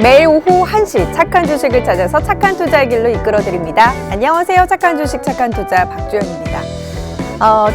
매일 오후 1시 착한 주식을 찾아서 착한 투자의 길로 이끌어드립니다. 안녕하세요. 착한 주식 착한 투자 박주연입니다.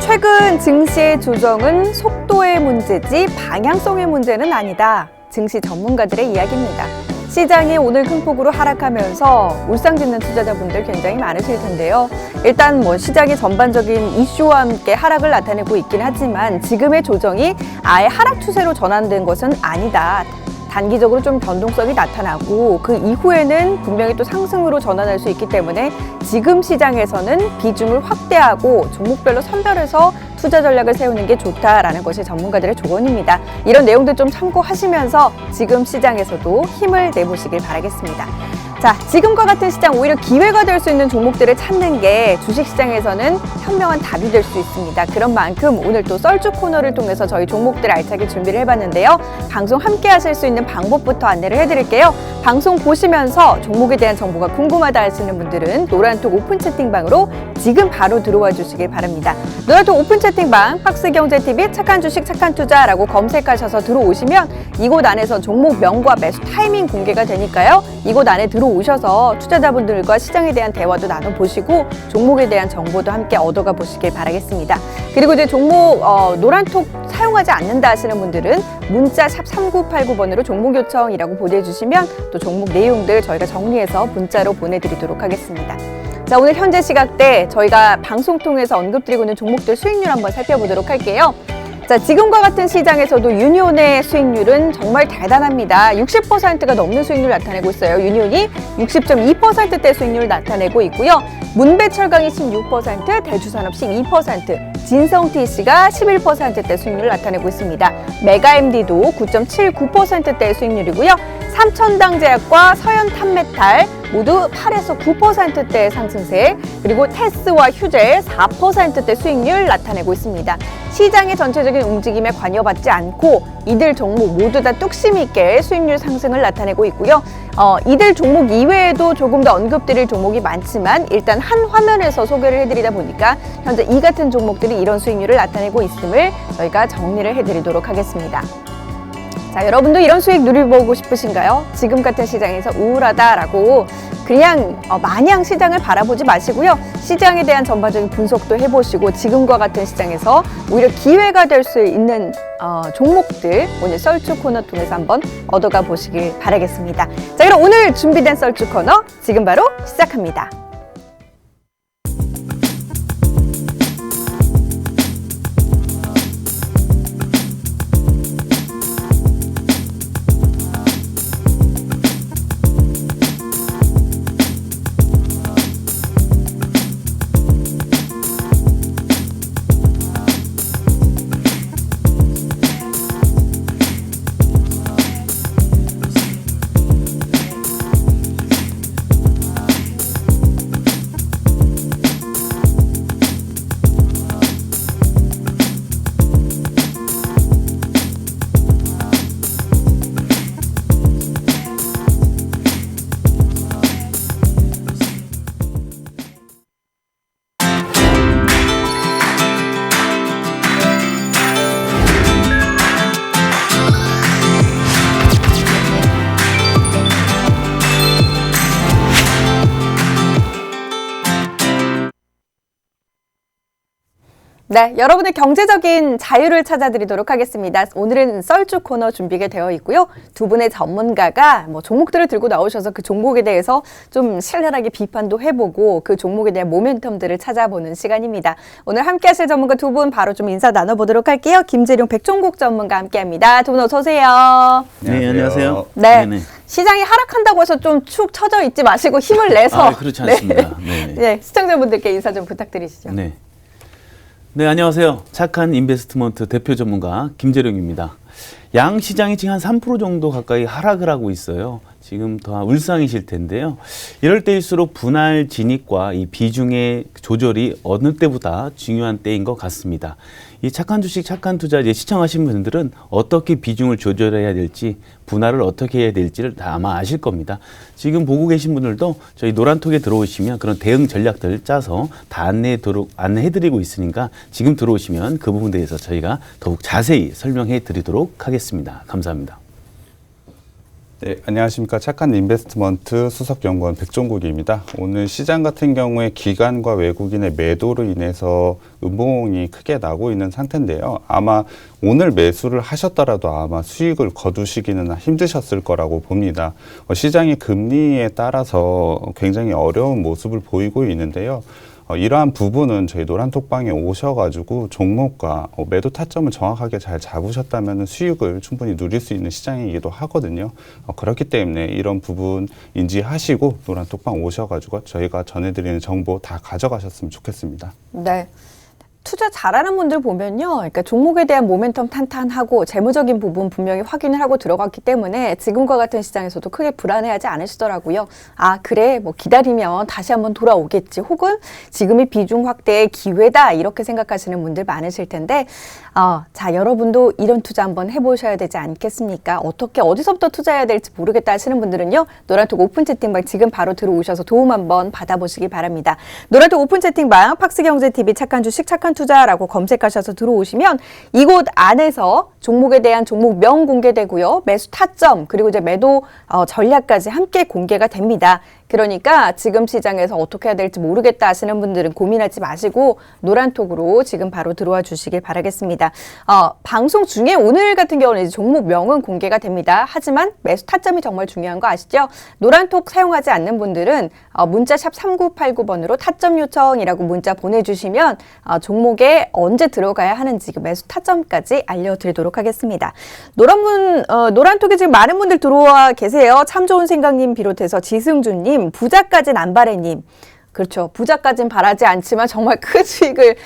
최근 증시의 조정은 속도의 문제지 방향성의 문제는 아니다. 증시 전문가들의 이야기입니다. 시장이 오늘 큰 폭으로 하락하면서 울상짓는 투자자분들 굉장히 많으실 텐데요. 일단 시장의 전반적인 이슈와 함께 하락을 나타내고 있긴 하지만 지금의 조정이 아예 하락 추세로 전환된 것은 아니다. 단기적으로 좀 변동성이 나타나고 그 이후에는 분명히 또 상승으로 전환할 수 있기 때문에 지금 시장에서는 비중을 확대하고 종목별로 선별해서 투자 전략을 세우는 게 좋다라는 것이 전문가들의 조언입니다. 이런 내용들 좀 참고하시면서 지금 시장에서도 힘을 내보시길 바라겠습니다. 자, 지금과 같은 시장 오히려 기회가 될 수 있는 종목들을 찾는 게 주식시장에서는 현명한 답이 될 수 있습니다. 그런 만큼 오늘 또 썰주 코너를 통해서 저희 종목들 알차게 준비를 해봤는데요. 방송 함께 하실 수 있는 방법부터 안내를 해드릴게요. 방송 보시면서 종목에 대한 정보가 궁금하다 하시는 분들은 노란톡 오픈 채팅방으로 지금 바로 들어와 주시길 바랍니다. 노란톡 오픈 채팅방 박스경제TV 착한 주식 착한 투자라고 검색하셔서 들어오시면 이곳 안에서 종목명과 매수 타이밍 공개가 되니까요. 이곳 안에 들어오셔서 투자자분들과 시장에 대한 대화도 나눠보시고 종목에 대한 정보도 함께 얻어가 보시길 바라겠습니다. 그리고 이제 종목 노란톡 사용하지 않는다 하시는 분들은 문자 샵 3989번으로 종목 요청이라고 보내주시면 또 종목 내용들 저희가 정리해서 문자로 보내드리도록 하겠습니다. 자, 오늘 현재 시각대 저희가 방송 통해서 언급드리고 있는 종목들 수익률 한번 살펴보도록 할게요. 자, 지금과 같은 시장에서도 유니온의 수익률은 정말 대단합니다. 60%가 넘는 수익률을 나타내고 있어요. 유니온이 60.2%대 수익률을 나타내고 있고요. 문배철강이 16%, 대주산업식 2%, 진성TC가 11%대 수익률을 나타내고 있습니다. 메가MD도 9.79%대의 수익률이고요. 삼천당제약과 서현탄메탈 모두 8에서 9%대의 상승세, 그리고 테스와 휴젤 4%대 수익률 나타내고 있습니다. 시장의 전체적인 움직임에 관여받지 않고 이들 종목 모두 다 뚝심 있게 수익률 상승을 나타내고 있고요. 이들 종목 이외에도 조금 더 언급드릴 종목이 많지만 일단 한 화면에서 소개를 해드리다 보니까 현재 이 같은 종목들이 이런 수익률을 나타내고 있음을 저희가 정리를 해드리도록 하겠습니다. 자, 여러분도 이런 수익 누려보고 싶으신가요? 지금 같은 시장에서 우울하다라고 그냥 마냥 시장을 바라보지 마시고요. 시장에 대한 전반적인 분석도 해보시고 지금과 같은 시장에서 오히려 기회가 될 수 있는 종목들 오늘 썰주 코너 통해서 한번 얻어가 보시길 바라겠습니다. 자, 그럼 오늘 준비된 썰주 코너 지금 바로 시작합니다. 네, 여러분의 경제적인 자유를 찾아드리도록 하겠습니다. 오늘은 썰주 코너 준비가 되어 있고요. 두 분의 전문가가 종목들을 들고 나오셔서 그 종목에 대해서 좀 신랄하게 비판도 해보고 그 종목에 대한 모멘텀들을 찾아보는 시간입니다. 오늘 함께 하실 전문가 두 분 바로 좀 인사 나눠보도록 할게요. 김재룡 백종국 전문가 함께합니다. 두 분 어서 오세요. 네, 안녕하세요. 네. 네네. 시장이 하락한다고 해서 좀 축 처져 있지 마시고 힘을 내서 그렇지 않습니다. 네. 네, 시청자분들께 인사 좀 부탁드리시죠. 네. 네, 안녕하세요. 착한 인베스트먼트 대표 전문가 김재룡입니다. 양 시장이 지금 한 3% 정도 가까이 하락을 하고 있어요. 지금 더 울상이실 텐데요. 이럴 때일수록 분할 진입과 이 비중의 조절이 어느 때보다 중요한 때인 것 같습니다. 이 착한 주식, 착한 투자 이제 시청하신 분들은 어떻게 비중을 조절해야 될지, 분할을 어떻게 해야 될지를 다 아마 아실 겁니다. 지금 보고 계신 분들도 저희 노란톡에 들어오시면 그런 대응 전략들 짜서 다 안내해드리고 있으니까 지금 들어오시면 그 부분에 대해서 저희가 더욱 자세히 설명해 드리도록 하겠습니다. 감사합니다. 네, 안녕하십니까. 착한 인베스트먼트 수석연구원 백종국입니다. 오늘 시장 같은 경우에 기관과 외국인의 매도로 인해서 음봉이 크게 나고 있는 상태인데요. 아마 오늘 매수를 하셨더라도 아마 수익을 거두시기는 힘드셨을 거라고 봅니다. 시장의 금리에 따라서 굉장히 어려운 모습을 보이고 있는데요. 이러한 부분은 저희 노란톡방에 오셔가지고 종목과 매도 타점을 정확하게 잘 잡으셨다면 수익을 충분히 누릴 수 있는 시장이기도 하거든요. 그렇기 때문에 이런 부분 인지하시고 노란톡방 오셔가지고 저희가 전해드리는 정보 다 가져가셨으면 좋겠습니다. 네. 투자 잘하는 분들 보면요. 그러니까 종목에 대한 모멘텀 탄탄하고 재무적인 부분 분명히 확인을 하고 들어갔기 때문에 지금과 같은 시장에서도 크게 불안해하지 않으시더라고요. 아, 그래. 뭐 기다리면 다시 한번 돌아오겠지. 혹은 지금이 비중 확대의 기회다. 이렇게 생각하시는 분들 많으실 텐데 자, 여러분도 이런 투자 한번 해보셔야 되지 않겠습니까? 어떻게 어디서부터 투자해야 될지 모르겠다 하시는 분들은요. 노란톡 오픈 채팅방 지금 바로 들어오셔서 도움 한번 받아보시기 바랍니다. 노란톡 오픈 채팅방 팍스경제TV 착한 주식 착한 투자라고 검색하셔서 들어오시면 이곳 안에서 종목에 대한 종목명 공개되고요. 매수 타점 그리고 이제 매도 전략까지 함께 공개가 됩니다. 그러니까 지금 시장에서 어떻게 해야 될지 모르겠다 하시는 분들은 고민하지 마시고 노란톡으로 지금 바로 들어와 주시길 바라겠습니다. 방송 중에 오늘 같은 경우는 이제 종목명은 공개가 됩니다. 하지만 매수 타점이 정말 중요한 거 아시죠? 노란톡 사용하지 않는 분들은 문자샵 3989번으로 타점 요청이라고 문자 보내주시면 종목에 언제 들어가야 하는지 그 매수 타점까지 알려드리도록 하겠습니다. 노란톡에 지금 많은 분들 들어와 계세요. 참 좋은 생각님 비롯해서 지승준님, 부자까진 안 바래님. 그렇죠. 부자까진 바라지 않지만 정말 큰 수익을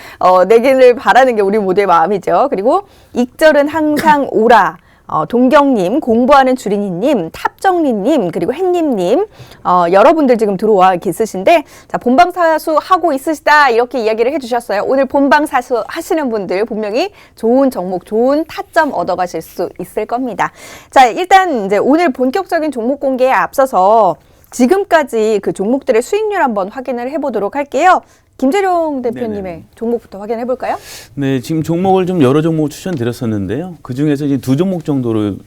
내기를 바라는 게 우리 모두의 마음이죠. 그리고 익절은 항상 오라. 동경님, 공부하는 주린이님, 탑정리님, 그리고 햇님님, 여러분들 지금 들어와 계시신데, 자, 본방사수 하고 있으시다, 이렇게 이야기를 해주셨어요. 오늘 본방사수 하시는 분들 분명히 좋은 종목, 좋은 타점 얻어가실 수 있을 겁니다. 자, 일단 이제 오늘 본격적인 종목 공개에 앞서서 지금까지 그 종목들의 수익률 한번 확인을 해보도록 할게요. 김재룡 대표님의 네네. 종목부터 확인해 볼까요? 네, 지금 종목을 좀 여러 종목 추천드렸었는데요. 그 중에서 이제 두 종목 정도를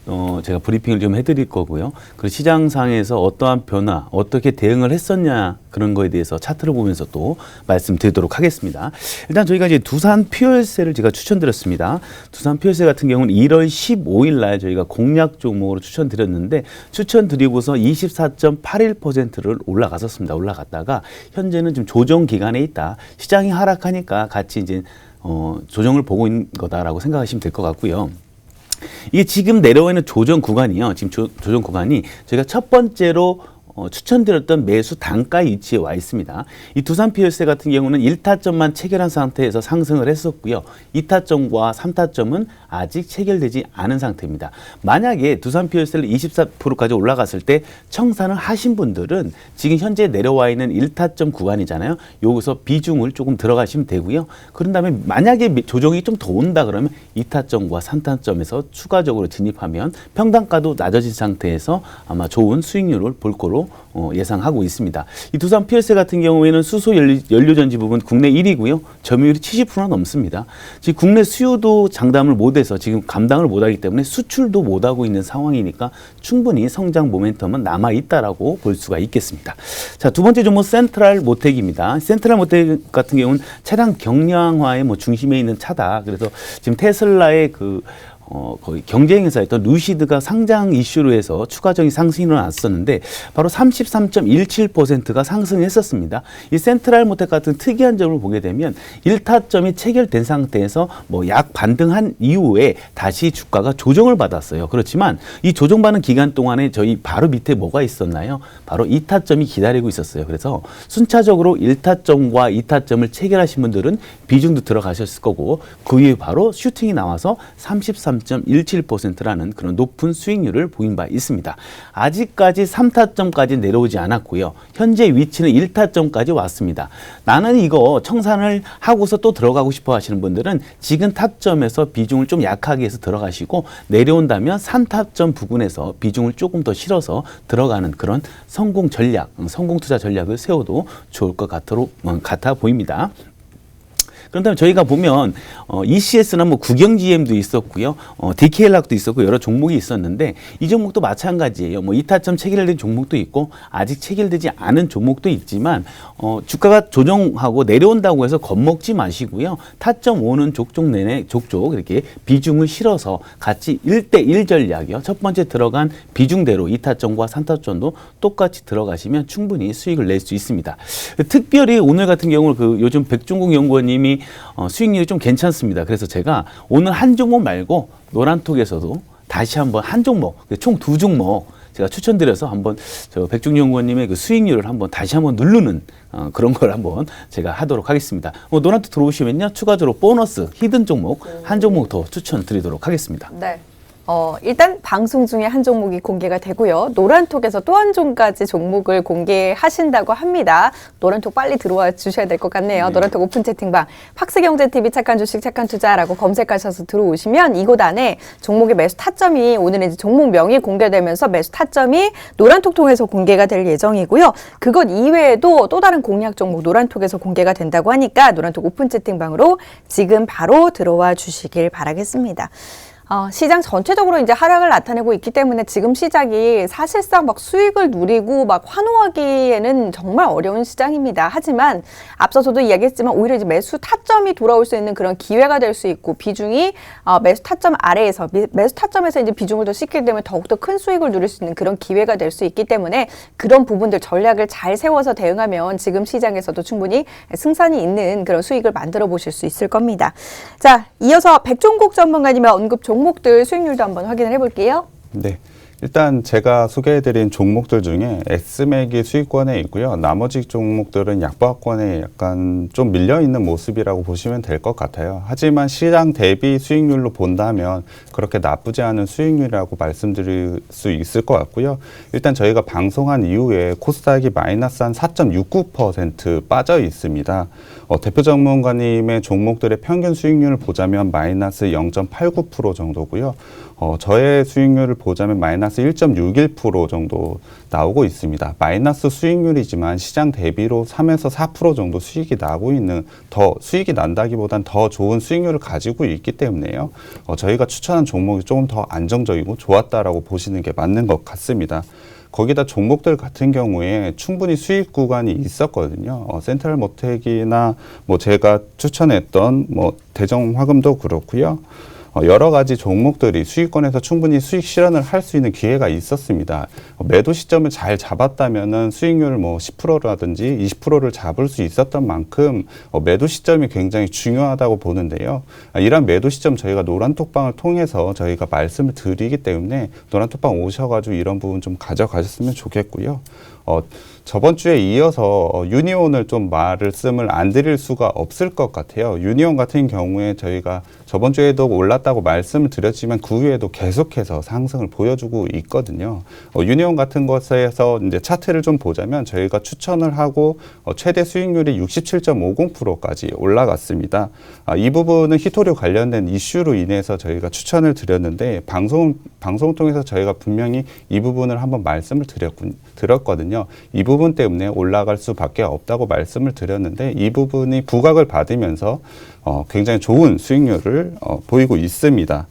제가 브리핑을 좀 해드릴 거고요. 그리고 시장상에서 어떠한 변화, 어떻게 대응을 했었냐 그런 거에 대해서 차트를 보면서 또 말씀드리도록 하겠습니다. 일단 저희가 이제 두산 퓨얼셀을 제가 추천드렸습니다. 두산 퓨얼셀 같은 경우는 1월 15일 날 저희가 공략 종목으로 추천드렸는데 추천드리고서 24.81%를 올라갔었습니다. 올라갔다가 현재는 좀 조정 기간에 있다. 시장이 하락하니까 같이 이제 조정을 보고 있는 거다라고 생각하시면 될 것 같고요. 이게 지금 내려와 있는 조정 구간이요. 지금 조정 구간이 저희가 첫 번째로 추천드렸던 매수 단가 위치에 와 있습니다. 이 두산 퓨얼셀 같은 경우는 1타점만 체결한 상태에서 상승을 했었고요. 2타점과 3타점은 아직 체결되지 않은 상태입니다. 만약에 두산 퓨얼셀 24%까지 올라갔을 때 청산을 하신 분들은 지금 현재 내려와 있는 1타점 구간이잖아요. 여기서 비중을 조금 들어가시면 되고요. 그런 다음에 만약에 조정이 좀 더 온다 그러면 2타점과 3타점에서 추가적으로 진입하면 평단가도 낮아진 상태에서 아마 좋은 수익률을 볼 거로 예상하고 있습니다. 이 두산 퓨얼셀 같은 경우에는 수소 연료전지 부분 국내 1위고요. 점유율이 70%나 넘습니다. 지금 국내 수요도 장담을 못해서 지금 감당을 못하기 때문에 수출도 못하고 있는 상황이니까 충분히 성장 모멘텀은 남아있다라고 볼 수가 있겠습니다. 자, 두 번째 종목 센트럴 모텍입니다. 센트럴 모텍 같은 경우는 차량 경량화의 중심에 있는 차다. 그래서 지금 테슬라의 거의 경쟁 회사였던 루시드가 상장 이슈로 해서 추가적인 상승이 일어났었는데 바로 33.17%가 상승했었습니다. 이 센트럴 모텍 같은 특이한 점을 보게 되면 1타점이 체결된 상태에서 약 반등한 이후에 다시 주가가 조정을 받았어요. 그렇지만 이 조정받는 기간 동안에 저희 바로 밑에 뭐가 있었나요? 바로 2타점이 기다리고 있었어요. 그래서 순차적으로 1타점과 2타점을 체결하신 분들은 비중도 들어가셨을 거고 그 이후에 바로 슈팅이 나와서 33.17%라는 그런 높은 수익률을 보인 바 있습니다. 아직까지 3타점까지 내려오지 않았고요. 현재 위치는 1타점까지 왔습니다. 나는 이거 청산을 하고서 또 들어가고 싶어 하시는 분들은 지금 타점에서 비중을 좀 약하게 해서 들어가시고 내려온다면 3타점 부근에서 비중을 조금 더 실어서 들어가는 그런 성공 전략, 성공 투자 전략을 세워도 좋을 것 같아 보입니다. 그런다면 저희가 보면 ECS나 뭐 국영GM도 있었고요, DK락도 있었고 여러 종목이 있었는데 이 종목도 마찬가지예요. 뭐 이타점 체결된 종목도 있고 아직 체결되지 않은 종목도 있지만 주가가 조정하고 내려온다고 해서 겁먹지 마시고요. 타점 오는 족족 내내 족족 이렇게 비중을 실어서 같이 1대1 전략이요. 첫 번째 들어간 비중대로 2타점과 3타점도 똑같이 들어가시면 충분히 수익을 낼 수 있습니다. 특별히 오늘 같은 경우는 요즘 백종국 연구원님이 수익률이 좀 괜찮습니다. 그래서 제가 오늘 한 종목 말고 노란톡에서도 다시 한번 한 종목, 총 2종목 제가 추천드려서 한번 저 백종국 연구원님의 그 수익률을 한번 다시 한번 누르는 그런 걸 한번 제가 하도록 하겠습니다. 노란톡 들어오시면요, 추가적으로 보너스 히든 종목 한 종목 더 추천드리도록 하겠습니다. 네. 일단 방송 중에 한 종목이 공개가 되고요. 노란톡에서 또 한 종까지 종목을 공개하신다고 합니다. 노란톡 빨리 들어와 주셔야 될 것 같네요. 네. 노란톡 오픈 채팅방 팍스경제TV 착한 주식 착한 투자라고 검색하셔서 들어오시면 이곳 안에 종목의 매수 타점이 오늘 이제 종목명이 공개되면서 매수 타점이 노란톡 통해서 공개가 될 예정이고요. 그것 이외에도 또 다른 공략 종목 노란톡에서 공개가 된다고 하니까 노란톡 오픈 채팅방으로 지금 바로 들어와 주시길 바라겠습니다. 시장 전체적으로 이제 하락을 나타내고 있기 때문에 지금 시장이 사실상 막 수익을 누리고 막 환호하기에는 정말 어려운 시장입니다. 하지만 앞서서도 이야기했지만 오히려 이제 매수 타점이 돌아올 수 있는 그런 기회가 될 수 있고 비중이 매수 타점 아래에서 매수 타점에서 이제 비중을 더 싣게 되면 더욱더 큰 수익을 누릴 수 있는 그런 기회가 될 수 있기 때문에 그런 부분들 전략을 잘 세워서 대응하면 지금 시장에서도 충분히 승산이 있는 그런 수익을 만들어 보실 수 있을 겁니다. 자, 이어서 백종국 전문가님의 언급 종목들 수익률도 한번 확인을 해볼게요. 네. 일단 제가 소개해드린 종목들 중에 X맥이 수익권에 있고요. 나머지 종목들은 약보합권에 약간 좀 밀려있는 모습이라고 보시면 될 것 같아요. 하지만 시장 대비 수익률로 본다면 그렇게 나쁘지 않은 수익률이라고 말씀드릴 수 있을 것 같고요. 일단 저희가 방송한 이후에 코스닥이 마이너스 한 4.69% 빠져 있습니다. 대표 전문가님의 종목들의 평균 수익률을 보자면 마이너스 0.89% 정도고요. 저의 수익률을 보자면 마이너스 1.61% 정도 나오고 있습니다. 마이너스 수익률이지만 시장 대비로 3에서 4% 정도 수익이 나고 있는, 더 수익이 난다기보단 더 좋은 수익률을 가지고 있기 때문에요. 저희가 추천한 종목이 조금 더 안정적이고 좋았다라고 보시는 게 맞는 것 같습니다. 거기다 종목들 같은 경우에 충분히 수익 구간이 있었거든요. 센트럴 모텍이나 뭐 제가 추천했던 뭐 대정화금도 그렇고요. 여러 가지 종목들이 수익권에서 충분히 수익 실현을 할 수 있는 기회가 있었습니다. 매도 시점을 잘 잡았다면은 수익률 뭐 10%라든지 20%를 잡을 수 있었던 만큼 매도 시점이 굉장히 중요하다고 보는데요. 이런 매도 시점 저희가 노란톡방을 통해서 저희가 말씀을 드리기 때문에 노란톡방 오셔가지고 이런 부분 좀 가져가셨으면 좋겠고요. 저번 주에 이어서 유니온을 좀 말씀을 안 드릴 수가 없을 것 같아요. 유니온 같은 경우에 저희가 저번 주에도 올랐다고 말씀을 드렸지만 그 후에도 계속해서 상승을 보여주고 있거든요. 유니온 같은 것에서 이제 차트를 좀 보자면 저희가 추천을 하고 최대 수익률이 67.50%까지 올라갔습니다. 이 부분은 히토류 관련된 이슈로 인해서 저희가 추천을 드렸는데 방송을 통해서 저희가 분명히 이 부분을 한번 말씀을 드렸거든요. 이 부분 때문에 올라갈 수밖에 없다고 말씀을 드렸는데 이 부분이 부각을 받으면서 굉장히 좋은 수익률을 보이고 있습니다.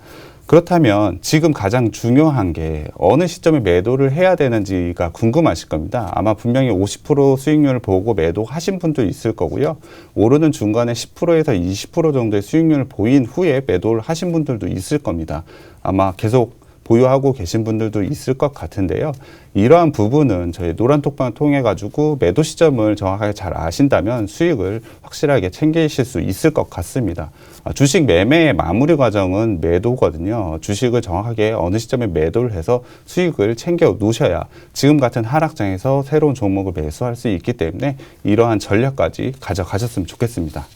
그렇다면 지금 가장 중요한 게 어느 시점에 매도를 해야 되는지가 궁금하실 겁니다. 아마 분명히 50% 수익률을 보고 매도하신 분도 있을 거고요. 오르는 중간에 10%에서 20% 정도의 수익률을 보인 후에 매도를 하신 분들도 있을 겁니다. 아마 계속 보유하고 계신 분들도 있을 것 같은데요. 이러한 부분은 저희 노란톡방을 통해 가지고 매도 시점을 정확하게 잘 아신다면 수익을 확실하게 챙기실 수 있을 것 같습니다. 주식 매매의 마무리 과정은 매도거든요. 주식을 정확하게 어느 시점에 매도를 해서 수익을 챙겨 놓으셔야 지금 같은 하락장에서 새로운 종목을 매수할 수 있기 때문에 이러한 전략까지 가져가셨으면 좋겠습니다.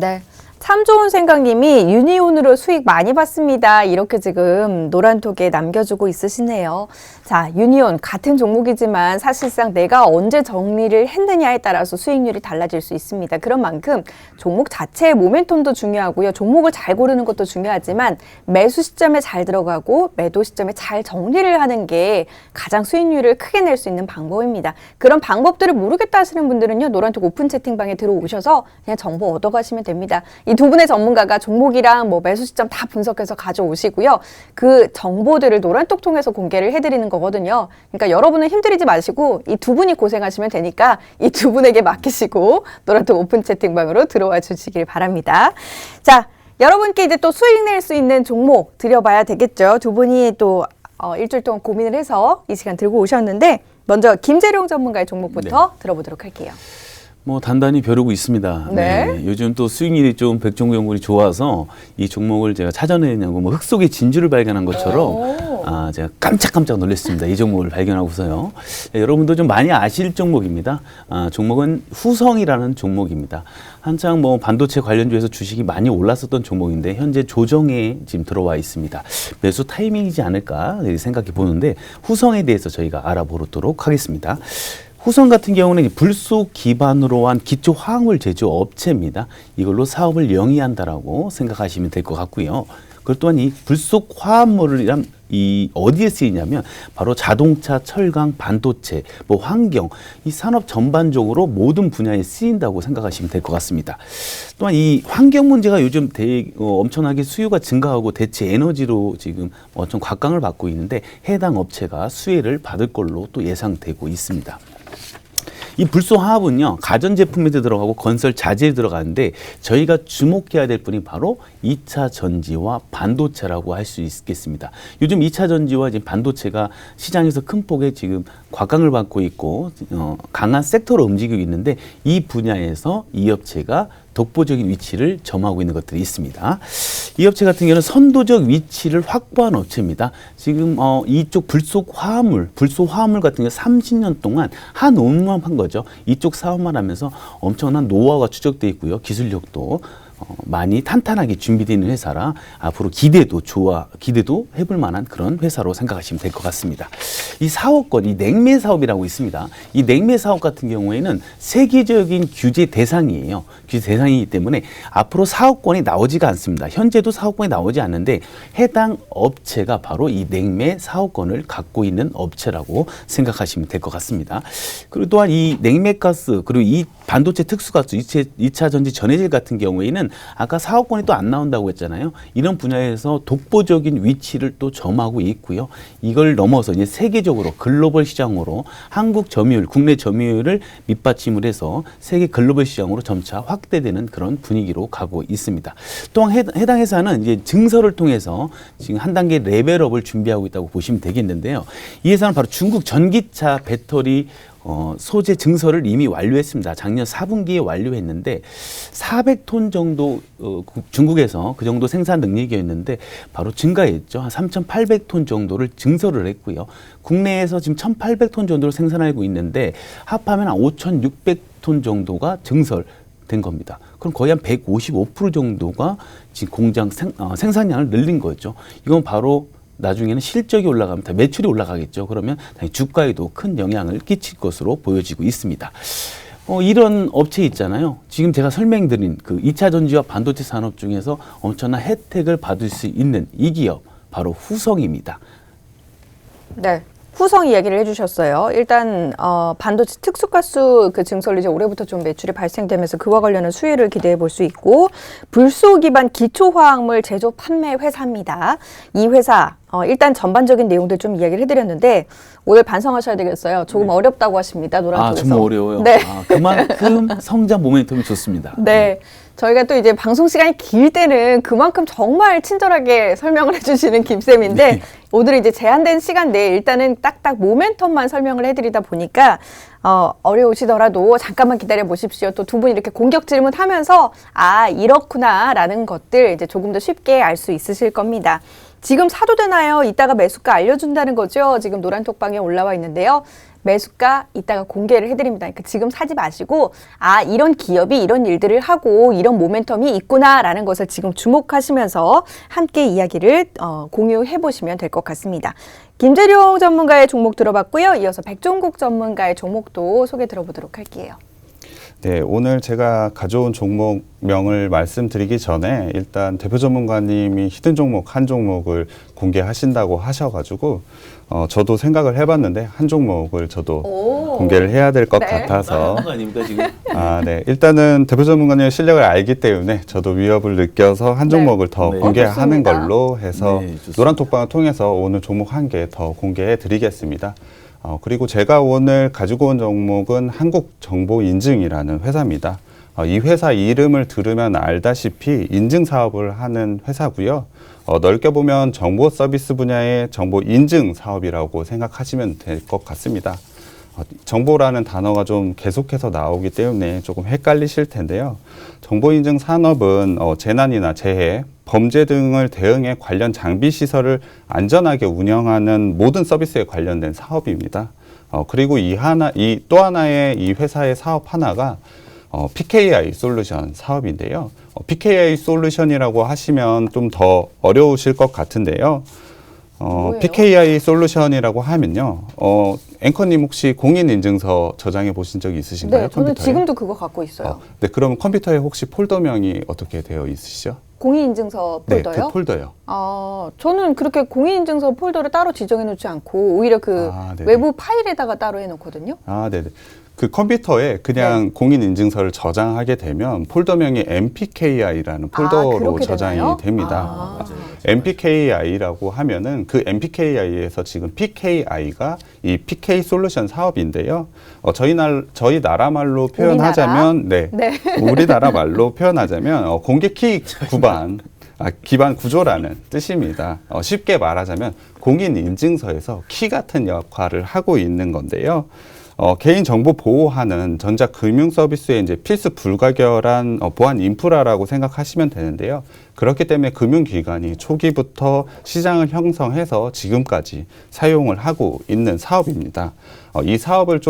네. 참 좋은 생각님이 유니온으로 수익 많이 봤습니다. 이렇게 지금 노란톡에 남겨주고 있으시네요. 자, 유니온 같은 종목이지만 사실상 내가 언제 정리를 했느냐에 따라서 수익률이 달라질 수 있습니다. 그런 만큼 종목 자체의 모멘텀도 중요하고요. 종목을 잘 고르는 것도 중요하지만 매수 시점에 잘 들어가고 매도 시점에 잘 정리를 하는 게 가장 수익률을 크게 낼 수 있는 방법입니다. 그런 방법들을 모르겠다 하시는 분들은요. 노란톡 오픈 채팅방에 들어오셔서 그냥 정보 얻어가시면 됩니다. 이 두 분의 전문가가 종목이랑 뭐 매수 시점 다 분석해서 가져오시고요. 그 정보들을 노란톡 통해서 공개를 해드리는 거거든요. 그러니까 여러분은 힘들이지 마시고 이 두 분이 고생하시면 되니까 이 두 분에게 맡기시고 노란톡 오픈 채팅방으로 들어와 주시길 바랍니다. 자, 여러분께 이제 또 수익 낼 수 있는 종목 드려봐야 되겠죠. 두 분이 또 일주일 동안 고민을 해서 이 시간 들고 오셨는데 먼저 김재룡 전문가의 종목부터 들어보도록 할게요. 뭐 단단히 벼르고 있습니다. 네. 요즘 또 수익률이 좀 백종구 연구원이 좋아서 이 종목을 제가 찾아내냐고 뭐 흙속에 진주를 발견한 것처럼 제가 깜짝깜짝 놀랐습니다. 이 종목을 발견하고서요. 여러분도 좀 많이 아실 종목입니다. 종목은 후성이라는 종목입니다. 한창 뭐 반도체 관련주에서 주식이 많이 올랐었던 종목인데 현재 조정에 지금 들어와 있습니다. 매수 타이밍이지 않을까 생각해 보는데 후성에 대해서 저희가 알아보도록 하겠습니다. 후성 같은 경우는 불속 기반으로 한 기초 화학물 제조 업체입니다. 이걸로 사업을 영위한다라고 생각하시면 될 것 같고요. 그리고 또한 이 불속 화합물이란 이 어디에 쓰이냐면 바로 자동차, 철강, 반도체, 뭐 환경 이 산업 전반적으로 모든 분야에 쓰인다고 생각하시면 될 것 같습니다. 또한 이 환경 문제가 요즘 엄청나게 수요가 증가하고 대체 에너지로 지금 좀 곽강을 받고 있는데 해당 업체가 수혜를 받을 걸로 또 예상되고 있습니다. 이 불소화합은요, 가전제품에도 들어가고 건설 자재에 들어가는데 저희가 주목해야 될 분이 바로 2차 전지와 반도체라고 할 수 있겠습니다. 요즘 2차 전지와 지금 반도체가 시장에서 큰 폭의 지금 곽강을 받고 있고 강한 섹터로 움직이고 있는데 이 분야에서 이 업체가 독보적인 위치를 점하고 있는 것들이 있습니다. 이 업체 같은 경우는 선도적 위치를 확보한 업체입니다. 지금 이쪽 불속 화합물 같은 경우 30년 동안 한 업무만 한 거죠. 이쪽 사업만 하면서 엄청난 노하우가 추적돼 있고요. 기술력도 많이 탄탄하게 준비되어 있는 회사라 앞으로 기대도 해볼 만한 그런 회사로 생각하시면 될 것 같습니다. 이 사업권, 이 냉매 사업이라고 있습니다. 이 냉매 사업 같은 경우에는 세계적인 규제 대상이에요. 규제 대상이기 때문에 앞으로 사업권이 나오지가 않습니다. 현재도 사업권이 나오지 않는데 해당 업체가 바로 이 냉매 사업권을 갖고 있는 업체라고 생각하시면 될 것 같습니다. 그리고 또한 이 냉매가스 그리고 이 반도체 특수가스, 2차 전지 전해질 같은 경우에는 아까 사업권이 또 안 나온다고 했잖아요. 이런 분야에서 독보적인 위치를 또 점하고 있고요. 이걸 넘어서 이제 세계적으로 글로벌 시장으로 한국 점유율, 국내 점유율을 밑받침을 해서 세계 글로벌 시장으로 점차 확대되는 그런 분위기로 가고 있습니다. 또한 해당 회사는 이제 증설을 통해서 지금 한 단계 레벨업을 준비하고 있다고 보시면 되겠는데요. 이 회사는 바로 중국 전기차 배터리 소재 증설을 이미 완료했습니다. 작년 4분기에 완료했는데 400톤 정도 중국에서 그 정도 생산 능력이었는데 바로 증가했죠. 한 3,800톤 정도를 증설을 했고요. 국내에서 지금 1,800톤 정도를 생산하고 있는데 합하면 한 5,600톤 정도가 증설된 겁니다. 그럼 거의 한 155% 정도가 지금 공장 생산량을 늘린 거죠. 이건 바로 나중에는 실적이 올라가면 매출이 올라가겠죠. 그러면 주가에도 큰 영향을 끼칠 것으로 보여지고 있습니다. 이런 업체 있잖아요. 지금 제가 설명드린 그 2차 전지와 반도체 산업 중에서 엄청난 혜택을 받을 수 있는 이 기업, 바로 후성입니다. 네. 후성 이야기를 해주셨어요. 일단 반도체 특수가스 그 증설이 이제 올해부터 좀 매출이 발생되면서 그와 관련한 수혜를 기대해 볼 수 있고 불소 기반 기초화학물 제조 판매 회사입니다. 이 회사 일단 전반적인 내용들 좀 이야기를 해드렸는데 오늘 반성하셔야 되겠어요. 조금 어렵다고 하십니다. 노란톡에서. 정말 어려워요. 네. 그만큼 성장 모멘텀이 좋습니다. 네. 저희가 또 이제 방송 시간이 길 때는 그만큼 정말 친절하게 설명을 해주시는 김쌤인데 네. 오늘은 이제 제한된 시간 내에 일단은 딱딱 모멘텀만 설명을 해드리다 보니까 어려우시더라도 잠깐만 기다려 보십시오. 또 두 분 이렇게 공격 질문하면서 이렇구나라는 것들 이제 조금 더 쉽게 알 수 있으실 겁니다. 지금 사도 되나요? 이따가 매수가 알려준다는 거죠. 지금 노란톡방에 올라와 있는데요. 매수가 이따가 공개를 해드립니다. 그러니까 지금 사지 마시고 이런 기업이 이런 일들을 하고 이런 모멘텀이 있구나라는 것을 지금 주목하시면서 함께 이야기를 공유해 보시면 될 것 같습니다. 김재룡 전문가의 종목 들어봤고요. 이어서 백종국 전문가의 종목도 소개 들어보도록 할게요. 네, 오늘 제가 가져온 종목명을 말씀드리기 전에 일단 대표 전문가님이 히든 종목 한 종목을 공개하신다고 하셔가지고 저도 생각을 해봤는데 한 종목을 저도 오. 공개를 해야 될 것 네. 같아서 나간 거 아닙니까 지금? 네. 일단은 대표 전문가님의 실력을 알기 때문에 저도 위협을 느껴서 한 네. 종목을 더 네. 공개하는 좋습니다. 걸로 해서 네, 좋습니다. 노란 톡방을 통해서 오늘 종목 한 개 더 공개해 드리겠습니다. 그리고 제가 오늘 가지고 온 종목은 한국정보인증이라는 회사입니다. 이 회사 이름을 들으면 알다시피 인증 사업을 하는 회사고요. 넓게 보면 정보 서비스 분야의 정보 인증 사업이라고 생각하시면 될 것 같습니다. 정보라는 단어가 좀 계속해서 나오기 때문에 조금 헷갈리실 텐데요. 정보인증 산업은 재난이나 재해, 범죄 등을 대응해 관련 장비 시설을 안전하게 운영하는 모든 서비스에 관련된 사업입니다. 그리고 또 하나의 이 회사의 사업 하나가 PKI 솔루션 사업인데요. PKI 솔루션이라고 하시면 좀 더 어려우실 것 같은데요. 뭐예요? PKI 솔루션이라고 하면요. 앵커님 혹시 공인인증서 저장해 보신 적이 있으신가요? 네, 저는 컴퓨터에? 지금도 그거 갖고 있어요. 네, 그럼 컴퓨터에 혹시 폴더명이 어떻게 되어 있으시죠? 공인인증서 폴더요? 네, 그 폴더요. 저는 그렇게 공인인증서 폴더를 따로 지정해 놓지 않고 오히려 그 네네. 외부 파일에다가 따로 해놓거든요. 네네. 그 컴퓨터에 그냥 공인인증서를 저장하게 되면 폴더명이 MPKI라는 폴더로 그렇게 저장이 되나요? 됩니다. 맞아요. MPKI라고 하면은 그 MPKI에서 지금 PKI가 이 PK 솔루션 사업인데요. 저희 나라 말로 표현하자면, 네, 우리나라 말로 표현하자면 공개 키 기반 구조라는 뜻입니다. 쉽게 말하자면 공인인증서에서 키 같은 역할을 하고 있는 건데요. 개인 정보 보호하는 전자 금융 서비스의 이제 필수 불가결한 보안 인프라라고 생각하시면 되는데요. 그렇기 때문에 금융기관이 초기부터 시장을 형성해서 지금까지 사용을 하고 있는 사업입니다. 이 사업을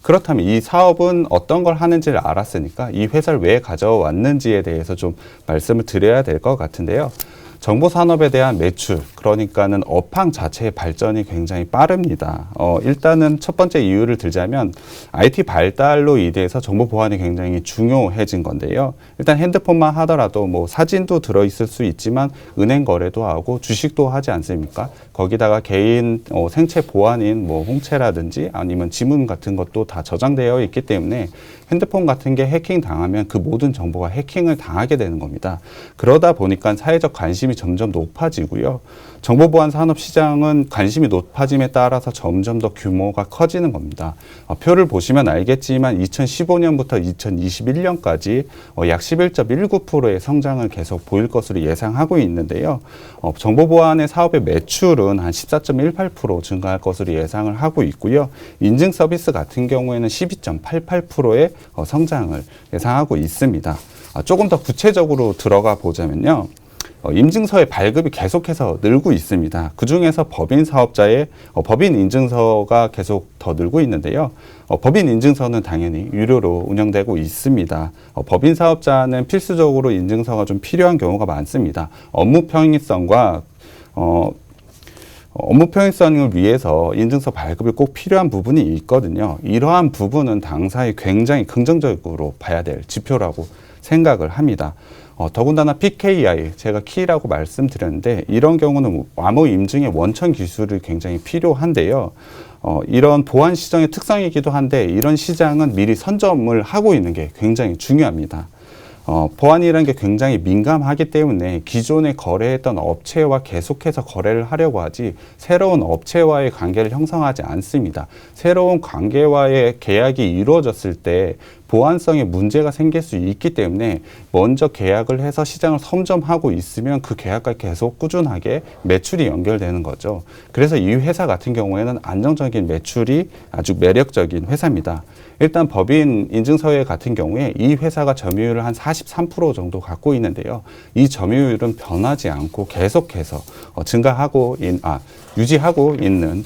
그렇다면 이 사업은 어떤 걸 하는지를 알았으니까 이 회사를 왜 가져왔는지에 대해서 좀 말씀을 드려야 될 것 같은데요. 정보 산업에 대한 매출, 그러니까는 업황 자체의 발전이 굉장히 빠릅니다. 일단은 첫 번째 이유를 들자면 IT 발달로 인해서 정보 보안이 굉장히 중요해진 건데요. 일단 핸드폰만 하더라도 뭐 사진도 들어있을 수 있지만 은행 거래도 하고 주식도 하지 않습니까? 거기다가 개인 생체 보안인 뭐 홍채라든지 아니면 지문 같은 것도 다 저장되어 있기 때문에 핸드폰 같은 게 해킹 당하면 그 모든 정보가 해킹을 당하게 되는 겁니다. 그러다 보니까 사회적 관심이 점점 높아지고요. 정보보안 산업 시장은 관심이 높아짐에 따라서 점점 더 규모가 커지는 겁니다. 표를 보시면 알겠지만 2015년부터 2021년까지 약 11.19%의 성장을 계속 보일 것으로 예상하고 있는데요. 정보보안의 사업의 매출은 한 14.18% 증가할 것으로 예상을 하고 있고요. 인증 서비스 같은 경우에는 12.88%의 성장을 예상하고 있습니다. 조금 더 구체적으로 들어가 보자면요. 인증서의 발급이 계속해서 늘고 있습니다. 그중에서 법인 사업자의 법인 인증서가 계속 더 늘고 있는데요. 법인 인증서는 당연히 유료로 운영되고 있습니다. 법인 사업자는 필수적으로 인증서가 좀 필요한 경우가 많습니다. 업무 평이성과 업무 평이성을 위해서 인증서 발급이 꼭 필요한 부분이 있거든요. 이러한 부분은 당사에 굉장히 긍정적으로 봐야 될 지표라고 생각을 합니다. 더군다나 PKI, 제가 키라고 말씀드렸는데 이런 경우는 암호 인증의 원천 기술이 굉장히 필요한데요. 이런 보안 시장의 특성이기도 한데 이런 시장은 미리 선점을 하고 있는 게 굉장히 중요합니다. 보안이라는 게 굉장히 민감하기 때문에 기존에 거래했던 업체와 계속해서 거래를 하려고 하지 새로운 업체와의 관계를 형성하지 않습니다. 새로운 관계와의 계약이 이루어졌을 때 보안성에 문제가 생길 수 있기 때문에 먼저 계약을 해서 시장을 선점하고 있으면 그 계약과 계속 꾸준하게 매출이 연결되는 거죠. 그래서 이 회사 같은 경우에는 안정적인 매출이 아주 매력적인 회사입니다. 일단 법인 인증서회 같은 경우에 이 회사가 점유율을 한 43% 정도 갖고 있는데요. 이 점유율은 변하지 않고 계속해서 유지하고 있는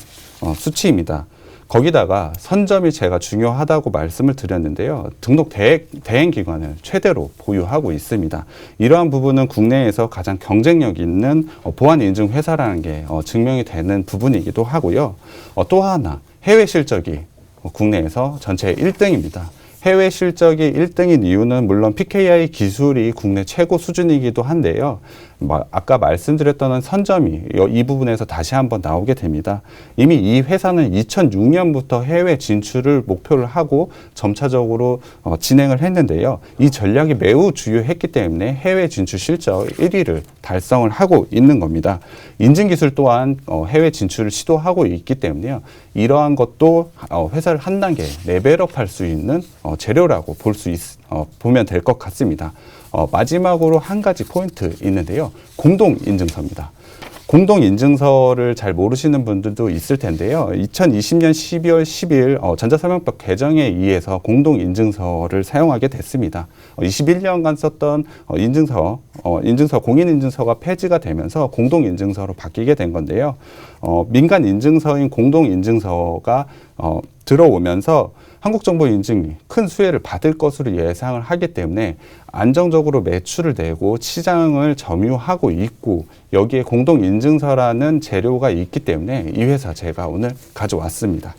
수치입니다. 거기다가 선점이 제가 중요하다고 말씀을 드렸는데요. 등록 대행기관을 최대로 보유하고 있습니다. 이러한 부분은 국내에서 가장 경쟁력 있는 보안 인증 회사라는 게 증명이 되는 부분이기도 하고요. 또 하나 해외 실적이 국내에서 전체 1등입니다. 해외 실적이 1등인 이유는 물론 PKI 기술이 국내 최고 수준이기도 한데요. 아까 말씀드렸던 선점이 이 부분에서 다시 한번 나오게 됩니다. 이미 이 회사는 2006년부터 해외 진출을 목표를 하고 점차적으로 진행을 했는데요. 이 전략이 매우 주요했기 때문에 해외 진출 실적 1위를 달성을 하고 있는 겁니다. 인증기술 또한 해외 진출을 시도하고 있기 때문에요. 이러한 것도 회사를 한 단계 레벨업 할 수 있는 재료라고 보면 될 것 같습니다. 마지막으로 한 가지 포인트 있는데요. 공동인증서입니다. 공동인증서를 잘 모르시는 분들도 있을 텐데요. 2020년 12월 10일 전자설명법 개정에 의해서 공동인증서를 사용하게 됐습니다. 21년간 썼던 인증서, 공인인증서가 폐지가 되면서 공동인증서로 바뀌게 된 건데요. 민간인증서인 공동인증서가 들어오면서 한국정보인증이 큰 수혜를 받을 것으로 예상을 하기 때문에 안정적으로 매출을 내고 시장을 점유하고 있고 여기에 공동인증서라는 재료가 있기 때문에 이 회사 제가 오늘 가져왔습니다.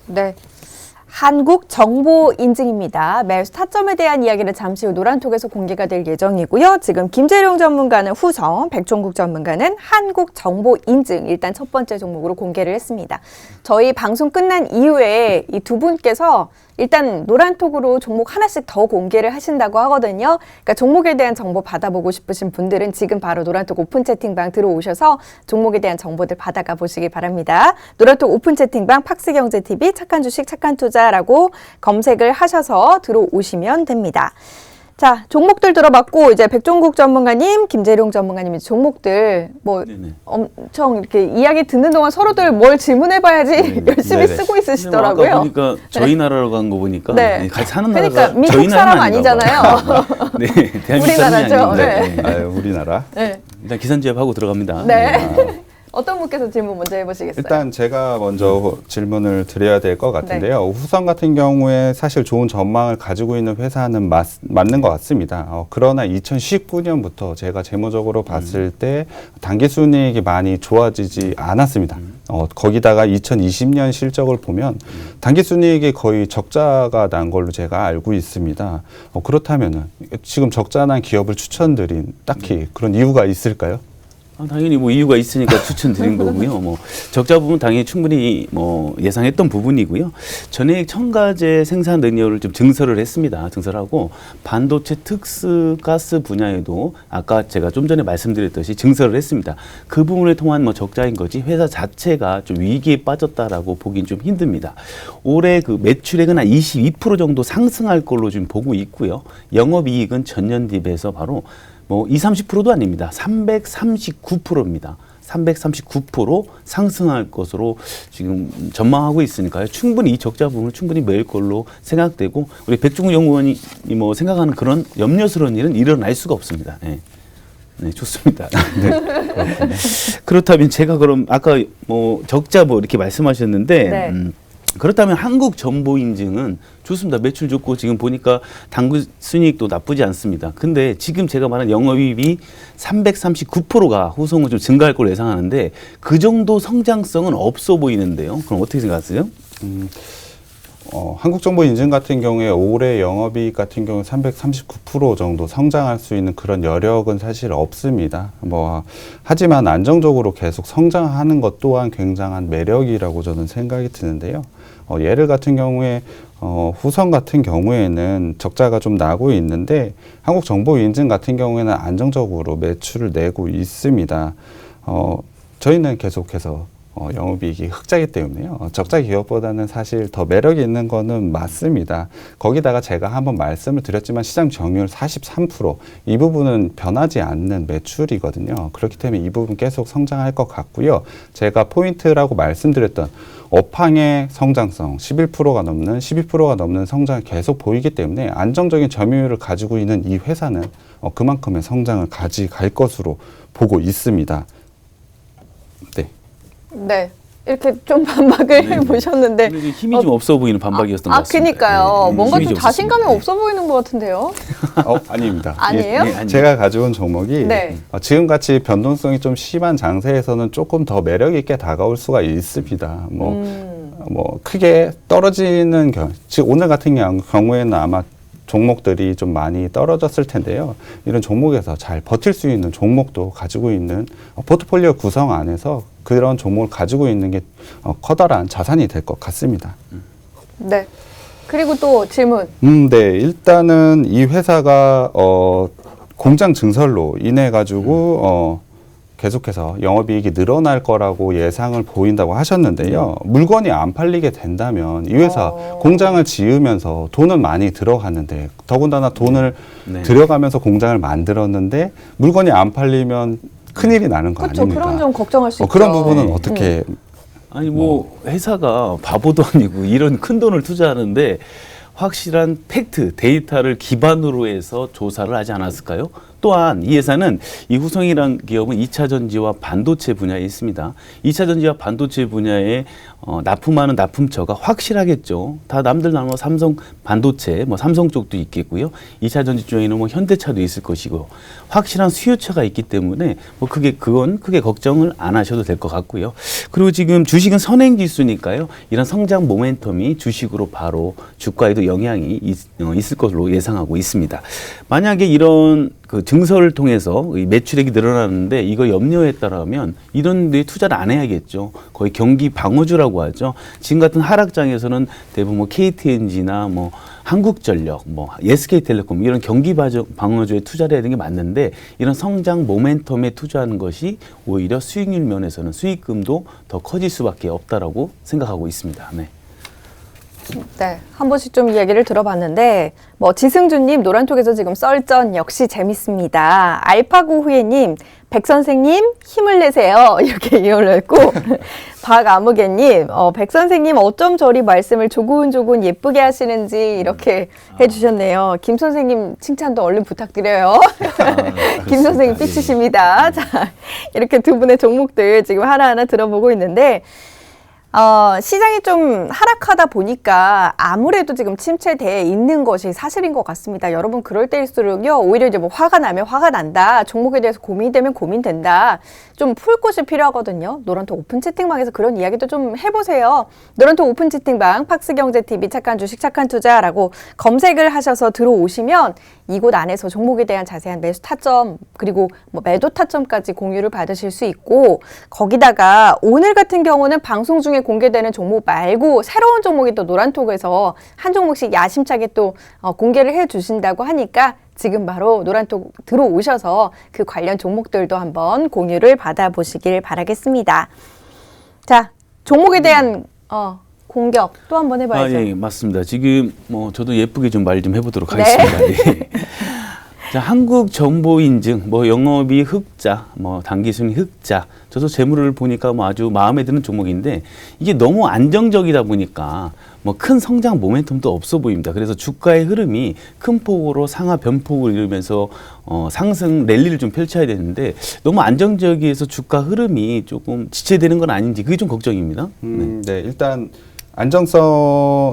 네. 한국정보인증입니다. 매수 타점에 대한 이야기는 잠시 후 노란톡에서 공개가 될 예정이고요. 지금 김재룡 전문가는 후성, 백종국 전문가는 한국정보인증 일단 첫 번째 종목으로 공개를 했습니다. 저희 방송 끝난 이후에 이 두 분께서 일단 노란톡으로 종목 하나씩 더 공개를 하신다고 하거든요. 그러니까 종목에 대한 정보 받아보고 싶으신 분들은 지금 바로 노란톡 오픈 채팅방 들어오셔서 종목에 대한 정보들 받아가 보시기 바랍니다. 노란톡 오픈 채팅방 팍스경제TV 착한 주식 착한 투자라고 검색을 하셔서 들어오시면 됩니다. 자, 종목들 들어봤고 이제 백종국 전문가님, 김재룡 전문가님 종목들 뭐 네네. 엄청 이렇게 이야기 듣는 동안 서로들 뭘 질문해봐야지 열심히 네네. 쓰고 있으시더라고요. 아까 보니까 저희 나라로 간 거 보니까 네. 같이 사는 그러니까 나라가 미국 저희 사람 나라는 아닌가 아니잖아요. 봐요. 네, 대한민국 사람이 우리나라죠. 아닌데. 네. 우리나라. 네. 일단 기선제압하고 들어갑니다. 네. 어떤 분께서 질문 먼저 해보시겠어요? 일단 제가 먼저 질문을 드려야 될 것 같은데요. 후성 같은 경우에 사실 좋은 전망을 가지고 있는 회사는 맞는 것 같습니다. 그러나 2019년부터 제가 재무적으로 봤을 때 당기순이익이 많이 좋아지지 않았습니다. 거기다가 2020년 실적을 보면 당기순이익이 거의 적자가 난 걸로 제가 알고 있습니다. 그렇다면은 지금 적자 난 기업을 추천드린 딱히 그런 이유가 있을까요? 당연히 뭐 이유가 있으니까 추천드린 거고요. 뭐 적자 부분 당연히 충분히 뭐 예상했던 부분이고요. 전액 첨가제 생산 능력을 좀 증설을 했습니다. 증설하고 반도체 특수 가스 분야에도 아까 제가 좀 전에 말씀드렸듯이 증설을 했습니다. 그 부분을 통한 뭐 적자인 거지 회사 자체가 좀 위기에 빠졌다라고 보긴 좀 힘듭니다. 올해 그 매출액은 한 22% 정도 상승할 걸로 지금 보고 있고요. 영업이익은 전년 대비해서 바로 뭐 20, 30%도 아닙니다. 339%입니다. 339% 상승할 것으로 지금 전망하고 있으니까요. 충분히 이 적자 부분을 충분히 메울 걸로 생각되고 우리 백종국 연구원이 뭐 생각하는 그런 염려스러운 일은 일어날 수가 없습니다. 네, 네 좋습니다. 네, 그렇다면 제가 그럼 아까 뭐 적자 뭐 이렇게 말씀하셨는데 네. 그렇다면 한국정보인증은 좋습니다. 매출 좋고 지금 보니까 당구순이익도 나쁘지 않습니다. 근데 지금 제가 말한 영업이익이 339%가 후성은 좀 증가할 걸로 예상하는데 그 정도 성장성은 없어 보이는데요. 그럼 어떻게 생각하세요? 한국정보인증 같은 경우에 올해 영업이익 같은 경우 339% 정도 성장할 수 있는 그런 여력은 사실 없습니다. 하지만 안정적으로 계속 성장하는 것 또한 굉장한 매력이라고 저는 생각이 드는데요. 예를 같은 경우에 후성 같은 경우에는 적자가 좀 나고 있는데 한국정보인증 같은 경우에는 안정적으로 매출을 내고 있습니다. 저희는 계속해서 영업이익이 흑자이기 때문에요. 적자 기업보다는 사실 더 매력이 있는 거는 맞습니다. 거기다가 제가 한번 말씀을 드렸지만 시장 점유율 43%, 이 부분은 변하지 않는 매출이거든요. 그렇기 때문에 이 부분 계속 성장할 것 같고요. 제가 포인트라고 말씀드렸던 업황의 성장성 11%가 넘는 12%가 넘는 성장을 계속 보이기 때문에 안정적인 점유율을 가지고 있는 이 회사는 그만큼의 성장을 가져갈 것으로 보고 있습니다. 네. 네. 이렇게 좀 반박을 해보셨는데. 근데 힘이 좀 없어 보이는 반박이었던 것 같습니다. 그니까요. 네, 뭔가 힘이 좀 좀 자신감이 없었습니다. 없어 보이는 것 같은데요. 아닙니다. 아니에요? 네, 아니에요. 제가 가져온 종목이 네. 지금같이 변동성이 좀 심한 장세에서는 조금 더 매력 있게 다가올 수가 있습니다. 뭐 크게 떨어지는 즉 오늘 같은 경우에는 아마 종목들이 좀 많이 떨어졌을 텐데요. 이런 종목에서 잘 버틸 수 있는 종목도 가지고 있는 포트폴리오 구성 안에서 그런 종목을 가지고 있는 게 커다란 자산이 될 것 같습니다. 네. 그리고 또 질문. 네. 일단은 이 회사가 공장 증설로 인해 가지고 계속해서 영업이익이 늘어날 거라고 예상을 보인다고 하셨는데요. 물건이 안 팔리게 된다면 이 회사 공장을 지으면서 돈은 많이 들어갔는데 더군다나 돈을 네. 들여가면서 공장을 만들었는데 물건이 안 팔리면 큰일이 나는 거 그렇죠. 아닙니까? 그런 점 걱정할 수 있죠. 그런 부분은 어떻게 아니 뭐 회사가 바보도 아니고 이런 큰 돈을 투자하는데 확실한 팩트, 데이터를 기반으로 해서 조사를 하지 않았을까요? 또한 이 회사는 이 후성이라는 기업은 2차 전지와 반도체 분야에 있습니다. 2차 전지와 반도체 분야에 납품하는 납품처가 확실하겠죠. 다 남들 나누면 삼성 반도체, 뭐 삼성 쪽도 있겠고요. 2차 전지 중에는 뭐 현대차도 있을 것이고 확실한 수요처가 있기 때문에 뭐 그건 크게 걱정을 안 하셔도 될 것 같고요. 그리고 지금 주식은 선행지수니까요. 이런 성장 모멘텀이 주식으로 바로 주가에도 영향이 있을 것으로 예상하고 있습니다. 만약에 이런 그 증설을 통해서 이 매출액이 늘어나는데 이거 염려했다라면 이런 데 투자를 안 해야겠죠. 거의 경기 방어주라고 하죠. 지금 같은 하락장에서는 대부분 뭐 KTNG나 뭐 한국전력, 뭐 SK텔레콤 이런 경기 방어주에 투자를 해야 되는 게 맞는데 이런 성장 모멘텀에 투자하는 것이 오히려 수익률 면에서는 수익금도 더 커질 수밖에 없다라고 생각하고 있습니다. 네. 네, 한 번씩 좀 이야기를 들어봤는데 뭐 지승준님 노란톡에서 지금 썰전 역시 재밌습니다. 알파고후예님 백 선생님 힘을 내세요 이렇게 이어를 했고 박아무개님 백 선생님 어쩜 저리 말씀을 조곤조곤 예쁘게 하시는지 이렇게 해주셨네요. 김 선생님 칭찬도 얼른 부탁드려요. 김 선생님 삐치십니다. 자, 이렇게 두 분의 종목들 지금 하나하나 들어보고 있는데 시장이 좀 하락하다 보니까 아무래도 지금 침체돼 있는 것이 사실인 것 같습니다. 여러분 그럴 때일수록요 오히려 이제 뭐 화가 나면 화가 난다, 종목에 대해서 고민이 되면 고민된다, 좀 풀 곳이 필요하거든요. 노란톡 오픈 채팅방에서 그런 이야기도 좀 해보세요. 노란톡 오픈 채팅방 팍스경제TV 착한 주식 착한 투자라고 검색을 하셔서 들어오시면 이곳 안에서 종목에 대한 자세한 매수 타점 그리고 뭐 매도 타점까지 공유를 받으실 수 있고, 거기다가 오늘 같은 경우는 방송 중에 공개되는 종목 말고 새로운 종목이 또 노란톡에서 한 종목씩 야심차게 또 공개를 해주신다고 하니까 지금 바로 노란톡 들어오셔서 그 관련 종목들도 한번 공유를 받아보시길 바라겠습니다. 자, 종목에 대한 공격 또 한번 해봐야죠. 예, 맞습니다. 지금 뭐 저도 예쁘게 좀 말 좀 해보도록 네. 하겠습니다. 네. 자, 한국정보인증, 뭐 영업이 흑자, 뭐 단기순이 흑자. 저도 재물을 보니까 뭐 아주 마음에 드는 종목인데 이게 너무 안정적이다 보니까 뭐 큰 성장 모멘텀도 없어 보입니다. 그래서 주가의 흐름이 큰 폭으로 상하 변폭을 이루면서 상승 랠리를 좀 펼쳐야 되는데 너무 안정적이어서 주가 흐름이 조금 지체되는 건 아닌지 그게 좀 걱정입니다. 네, 일단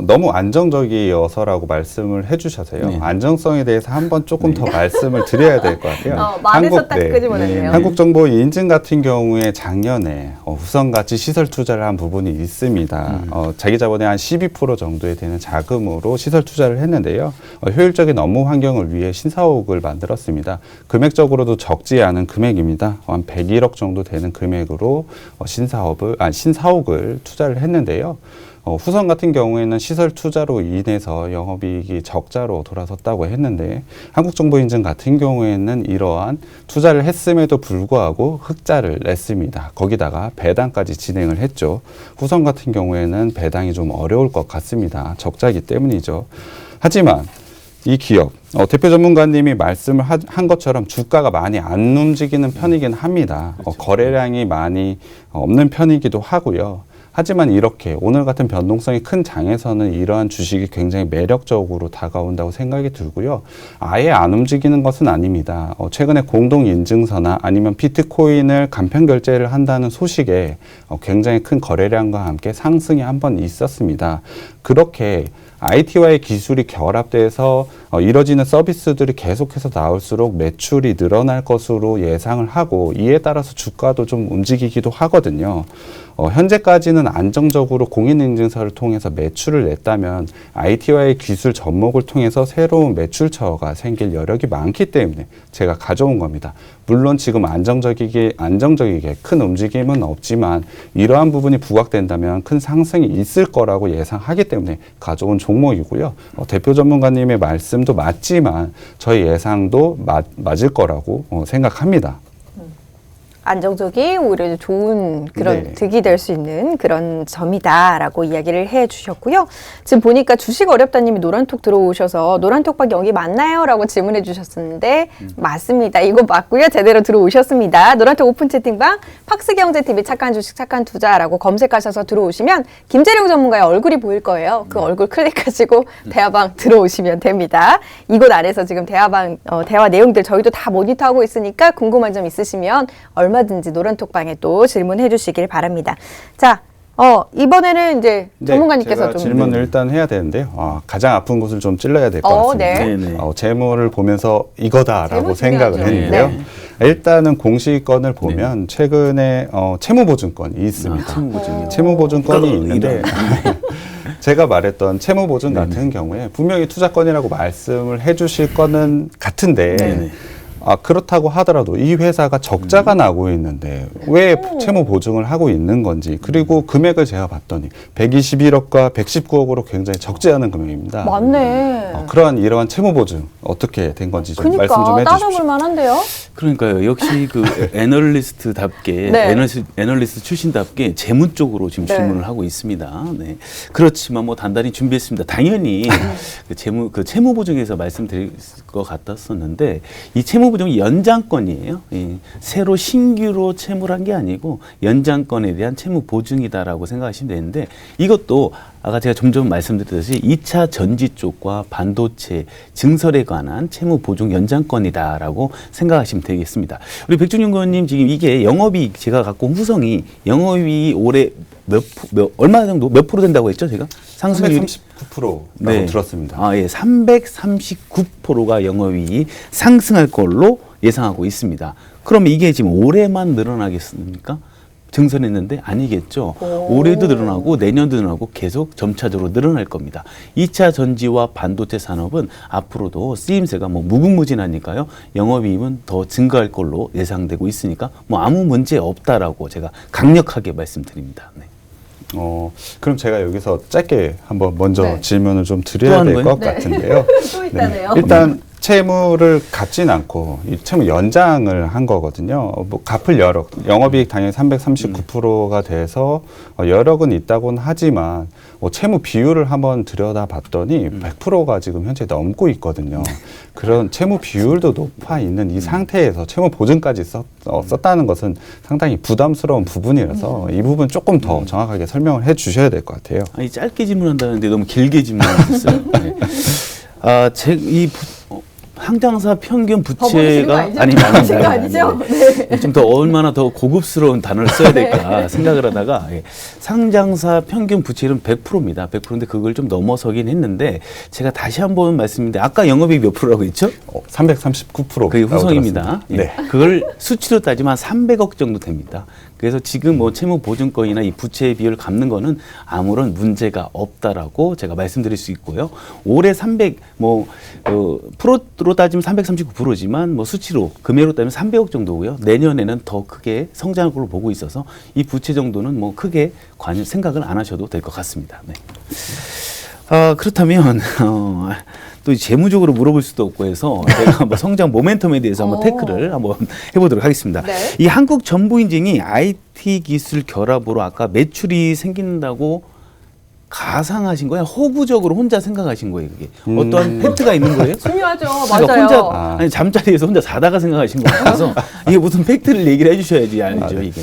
너무 안정적이어서라고 말씀을 해주셔서요. 네. 안정성에 대해서 한번 조금 더 말씀을 드려야 될 것 같아요. 말에서 딱 끄집어냈네요. 한국정보인증 같은 경우에 작년에 후성같이 시설 투자를 한 부분이 있습니다. 자기 자본의 한 12% 정도에 되는 자금으로 시설 투자를 했는데요. 효율적인 업무 환경을 위해 신사옥을 만들었습니다. 금액적으로도 적지 않은 금액입니다. 한 101억 정도 되는 금액으로 신사옥을 투자를 했는데요. 후성 같은 경우에는 시설 투자로 인해서 영업이익이 적자로 돌아섰다고 했는데 한국정보인증 같은 경우에는 이러한 투자를 했음에도 불구하고 흑자를 냈습니다. 거기다가 배당까지 진행을 했죠. 후성 같은 경우에는 배당이 좀 어려울 것 같습니다. 적자이기 때문이죠. 하지만 이 기업, 대표 전문가님이 말씀을 한 것처럼 주가가 많이 안 움직이는 편이긴 합니다. 그렇죠. 거래량이 많이 없는 편이기도 하고요. 하지만 이렇게 오늘 같은 변동성이 큰 장에서는 이러한 주식이 굉장히 매력적으로 다가온다고 생각이 들고요. 아예 안 움직이는 것은 아닙니다. 최근에 공동인증서나 아니면 비트코인을 간편 결제를 한다는 소식에 굉장히 큰 거래량과 함께 상승이 한번 있었습니다. 그렇게 IT와의 기술이 결합돼서 이뤄지는 서비스들이 계속해서 나올수록 매출이 늘어날 것으로 예상을 하고 이에 따라서 주가도 좀 움직이기도 하거든요. 현재까지는 안정적으로 공인인증서를 통해서 매출을 냈다면 IT와의 기술 접목을 통해서 새로운 매출처가 생길 여력이 많기 때문에 제가 가져온 겁니다. 물론 지금 안정적이게 큰 움직임은 없지만 이러한 부분이 부각된다면 큰 상승이 있을 거라고 예상하기 때문에 가져온 종목이고요. 대표 전문가님의 말씀도 맞지만 저희 예상도 맞을 거라고 생각합니다. 안정적이 오히려 좋은 그런 네. 득이 될 수 있는 그런 점이다라고 이야기를 해주셨고요. 지금 보니까 주식 어렵다님이 노란톡 들어오셔서 노란톡박 여기 맞나요? 라고 질문해 주셨었는데 맞습니다. 이거 맞고요. 제대로 들어오셨습니다. 노란톡 오픈 채팅방 팍스경제TV 착한 주식 착한 투자라고 검색하셔서 들어오시면 김재룡 전문가의 얼굴이 보일 거예요. 그 얼굴 클릭하시고 대화방 들어오시면 됩니다. 이곳 안에서 지금 대화방 대화 내용들 저희도 다 모니터하고 있으니까 궁금한 점 있으시면 얼마든지 노란톡방에 또 질문해 주시길 바랍니다. 자, 이번에는 이제 전문가님께서 제가 좀 질문을 일단 해야 되는데요. 가장 아픈 곳을 좀 찔러야 될 것 같습니다. 네. 네네. 재무를 보면서 이거다라고 재무 생각을 중요하죠. 했는데요. 네. 일단은 공시권을 보면 최근에 채무보증권이 있습니다. 채무보증이요. 채무보증권이 그럼 있는데 제가 말했던 채무보증 같은 경우에 분명히 투자권이라고 말씀을 해주실 거는 같은데 네네. 그렇다고 하더라도 이 회사가 적자가 나고 있는데 왜 채무 보증을 하고 있는 건지 그리고 금액을 제가 봤더니 121억과 119억으로 굉장히 적지 않은 금액입니다. 맞네. 이러한 채무 보증 어떻게 된 건지 좀 그러니까 말씀 좀 해주십시오. 따져볼 만한데요. 그러니까요. 역시 그 애널리스트답게 네. 애널리스트 출신답게 재무 쪽으로 지금 네. 질문을 하고 있습니다. 네. 그렇지만 뭐 단단히 준비했습니다. 당연히 그 채무 보증에서 말씀드릴 것 같았었는데 이 채무 보증이 연장권이에요. 새로 신규로 채무를 한 게 아니고 연장권에 대한 채무 보증이다라고 생각하시면 되는데 이것도 아까 제가 점점 말씀드렸듯이 2차 전지 쪽과 반도체 증설에 관한 채무 보증 연장권이다라고 생각하시면 되겠습니다. 우리 백준영 의원님 지금 이게 영업이익 제가 갖고 온 후성이 영업이익이 올해 얼마 정도 몇 프로 된다고 했죠 제가? 상승률이 339%라고 네. 들었습니다. 예, 339%가 영업이익이 상승할 걸로 예상하고 있습니다. 그러면 이게 지금 올해만 늘어나겠습니까? 증설했는데 아니겠죠. 올해도 늘어나고 내년도 늘어나고 계속 점차적으로 늘어날 겁니다. 2차 전지와 반도체 산업은 앞으로도 쓰임새가 뭐 무궁무진하니까요. 영업이익은 더 증가할 걸로 예상되고 있으니까 뭐 아무 문제 없다라고 제가 강력하게 말씀드립니다. 네. 그럼 제가 여기서 짧게 한번 먼저 네. 질문을 좀 또 드려야 하는 될 거예요? 것 같은데요. 또 있다네요. 일단 채무를 갚진 않고 이 채무 연장을 한 거거든요. 뭐 갚을 여력, 영업이익 당연히 339%가 돼서 여력은 있다고는 하지만 채무 비율을 한번 들여다봤더니 100%가 지금 현재 넘고 있거든요. 그런 채무 비율도 높아 있는 이 상태에서 채무 보증까지 썼다는 것은 상당히 부담스러운 부분이라서 이 부분 조금 더 정확하게 설명을 해 주셔야 될 것 같아요. 아니 짧게 질문한다는데 너무 길게 질문하셨어요. 네. 항장사 평균 부채가 아니신 거 아니죠? 네. 좀 더 얼마나 더 고급스러운 단어를 써야 될까 생각을 하다가 상장사 평균 부채율은 100%입니다. 100%인데 그걸 좀 넘어서긴 했는데 제가 다시 한번 말씀드리는데 아까 영업이익 몇 프로라고 했죠? 339%. 그게 후성입니다. 네. 그걸 수치로 따지면 한 300억 정도 됩니다. 그래서 지금 뭐 채무 보증권이나 이 부채 비율을 갚는 거는 아무런 문제가 없다라고 제가 말씀드릴 수 있고요. 올해 프로로 따지면 339%지만 뭐 수치로 금액으로 따지면 300억 정도고요. 내년에는 더 크게 성장할 걸로 보고 있어서 이 부채 정도는 뭐 크게 생각을 안 하셔도 될 것 같습니다. 네. 그렇다면 또 재무적으로 물어볼 수도 없고 해서 제가 한번 성장 모멘텀에 대해서 한번 태클을 한번 해보도록 하겠습니다. 네. 이 한국 정보인증이 IT 기술 결합으로 아까 매출이 생긴다고 가상하신 거예요? 호구적으로 혼자 생각하신 거예요? 그게 어떠한 팩트가 있는 거예요? 중요하죠. 그러니까 맞아요. 혼자 아니 잠자리에서 혼자 자다가 생각하신 거 같아서 이게 무슨 팩트를 얘기를 해주셔야지 알죠 네. 이게.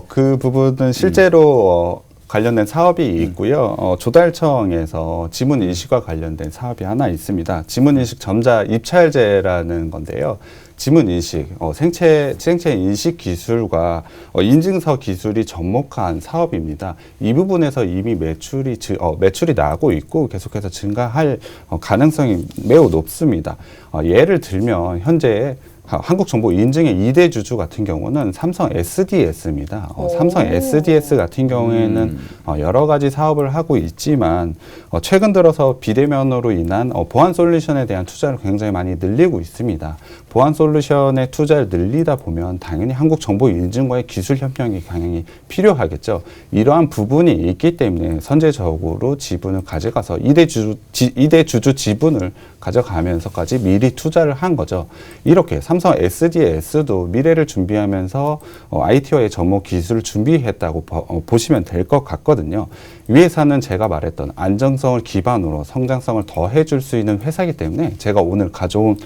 그 부분은 실제로 관련된 사업이 있고요. 조달청에서 지문인식과 관련된 사업이 하나 있습니다. 지문인식 점자 입찰제라는 건데요. 지문 인식, 생체 인식 기술과 인증서 기술이 접목한 사업입니다. 이 부분에서 이미 매출이 나고 있고 계속해서 증가할 가능성이 매우 높습니다. 예를 들면 현재 한국정보 인증의 2대 주주 같은 경우는 삼성 SDS입니다. 삼성 SDS 같은 경우에는 여러 가지 사업을 하고 있지만 최근 들어서 비대면으로 인한 보안 솔루션에 대한 투자를 굉장히 많이 늘리고 있습니다. 보안 솔루션의 투자를 늘리다 보면 당연히 한국정보 인증과의 기술 협력이 당연히 필요하겠죠. 이러한 부분이 있기 때문에 선제적으로 지분을 가져가서 2대 주주 지분을 가져가면서까지 미리 투자를 한 거죠. 이렇게 삼성 SDS도 미래를 준비하면서 IT와의 접목 기술을 준비했다고 보시면 될 것 같거든요. 이 회사는 제가 말했던 안정성을 기반으로 성장성을 더해줄 수 있는 회사이기 때문에 제가 오늘 가져온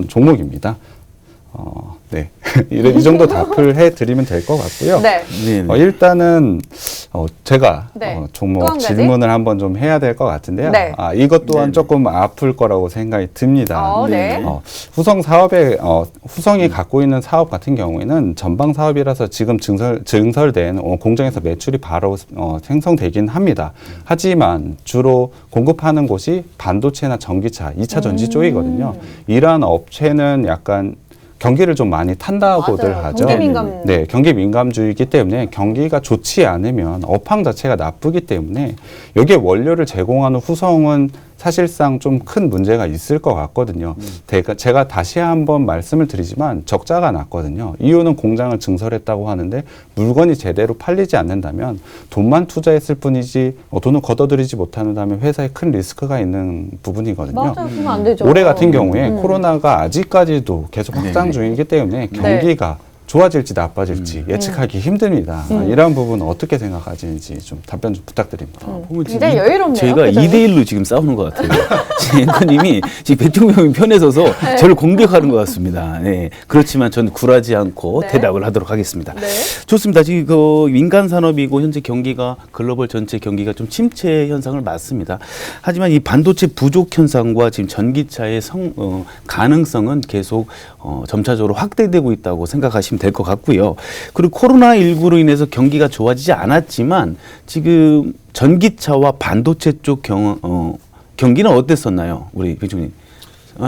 종목입니다. 네. 이 정도 답을 해드리면 될 것 같고요. 네. 일단은 제가 네. 또 종목 한 가지? 질문을 한번 좀 해야 될 것 같은데요. 네. 이것 또한 네네. 조금 아플 거라고 생각이 듭니다. 네. 후성 사업에 후성이 갖고 있는 사업 같은 경우에는 전방 사업이라서 지금 증설된 공장에서 매출이 바로 생성되긴 합니다. 하지만 주로 공급하는 곳이 반도체나 전기차, 2차 전지 쪽이거든요. 이러한 업체는 약간 경기를 좀 많이 탄다고들 맞아요. 하죠. 경기 민감. 네, 경기 민감주의이기 때문에 경기가 좋지 않으면 업황 자체가 나쁘기 때문에 여기에 원료를 제공하는 후성은 사실상 좀 큰 문제가 있을 것 같거든요. 제가 다시 한번 말씀을 드리지만 적자가 났거든요. 이유는 공장을 증설했다고 하는데 물건이 제대로 팔리지 않는다면 돈만 투자했을 뿐이지 돈을 걷어들이지 못한다면 회사에 큰 리스크가 있는 부분이거든요. 맞아요. 그러면 안 되죠. 올해 같은 경우에 코로나가 아직까지도 계속 확산 중이기 때문에 경기가 좋아질지 나빠질지 예측하기 힘듭니다. 이런 부분 어떻게 생각하시는지 좀 답변 좀 부탁드립니다. 보면 굉장히 지금 여유롭네요. 저희가 그죠? 2대1로 지금 싸우는 것 같아요. 지금 앵커님이 지금 백종병 편에 서서 저를 공격하는 것 같습니다. 네. 그렇지만 저는 굴하지 않고 네. 대답을 하도록 하겠습니다. 네. 좋습니다. 지금 그 민간 산업이고 현재 경기가 글로벌 전체 경기가 좀 침체 현상을 맞습니다. 하지만 이 반도체 부족 현상과 지금 전기차의 가능성은 계속 점차적으로 확대되고 있다고 생각하시면 될 것 같고요. 그리고 코로나19로 인해서 경기가 좋아지지 않았지만 지금 전기차와 반도체 쪽 경기는 어땠었나요? 우리 백종님.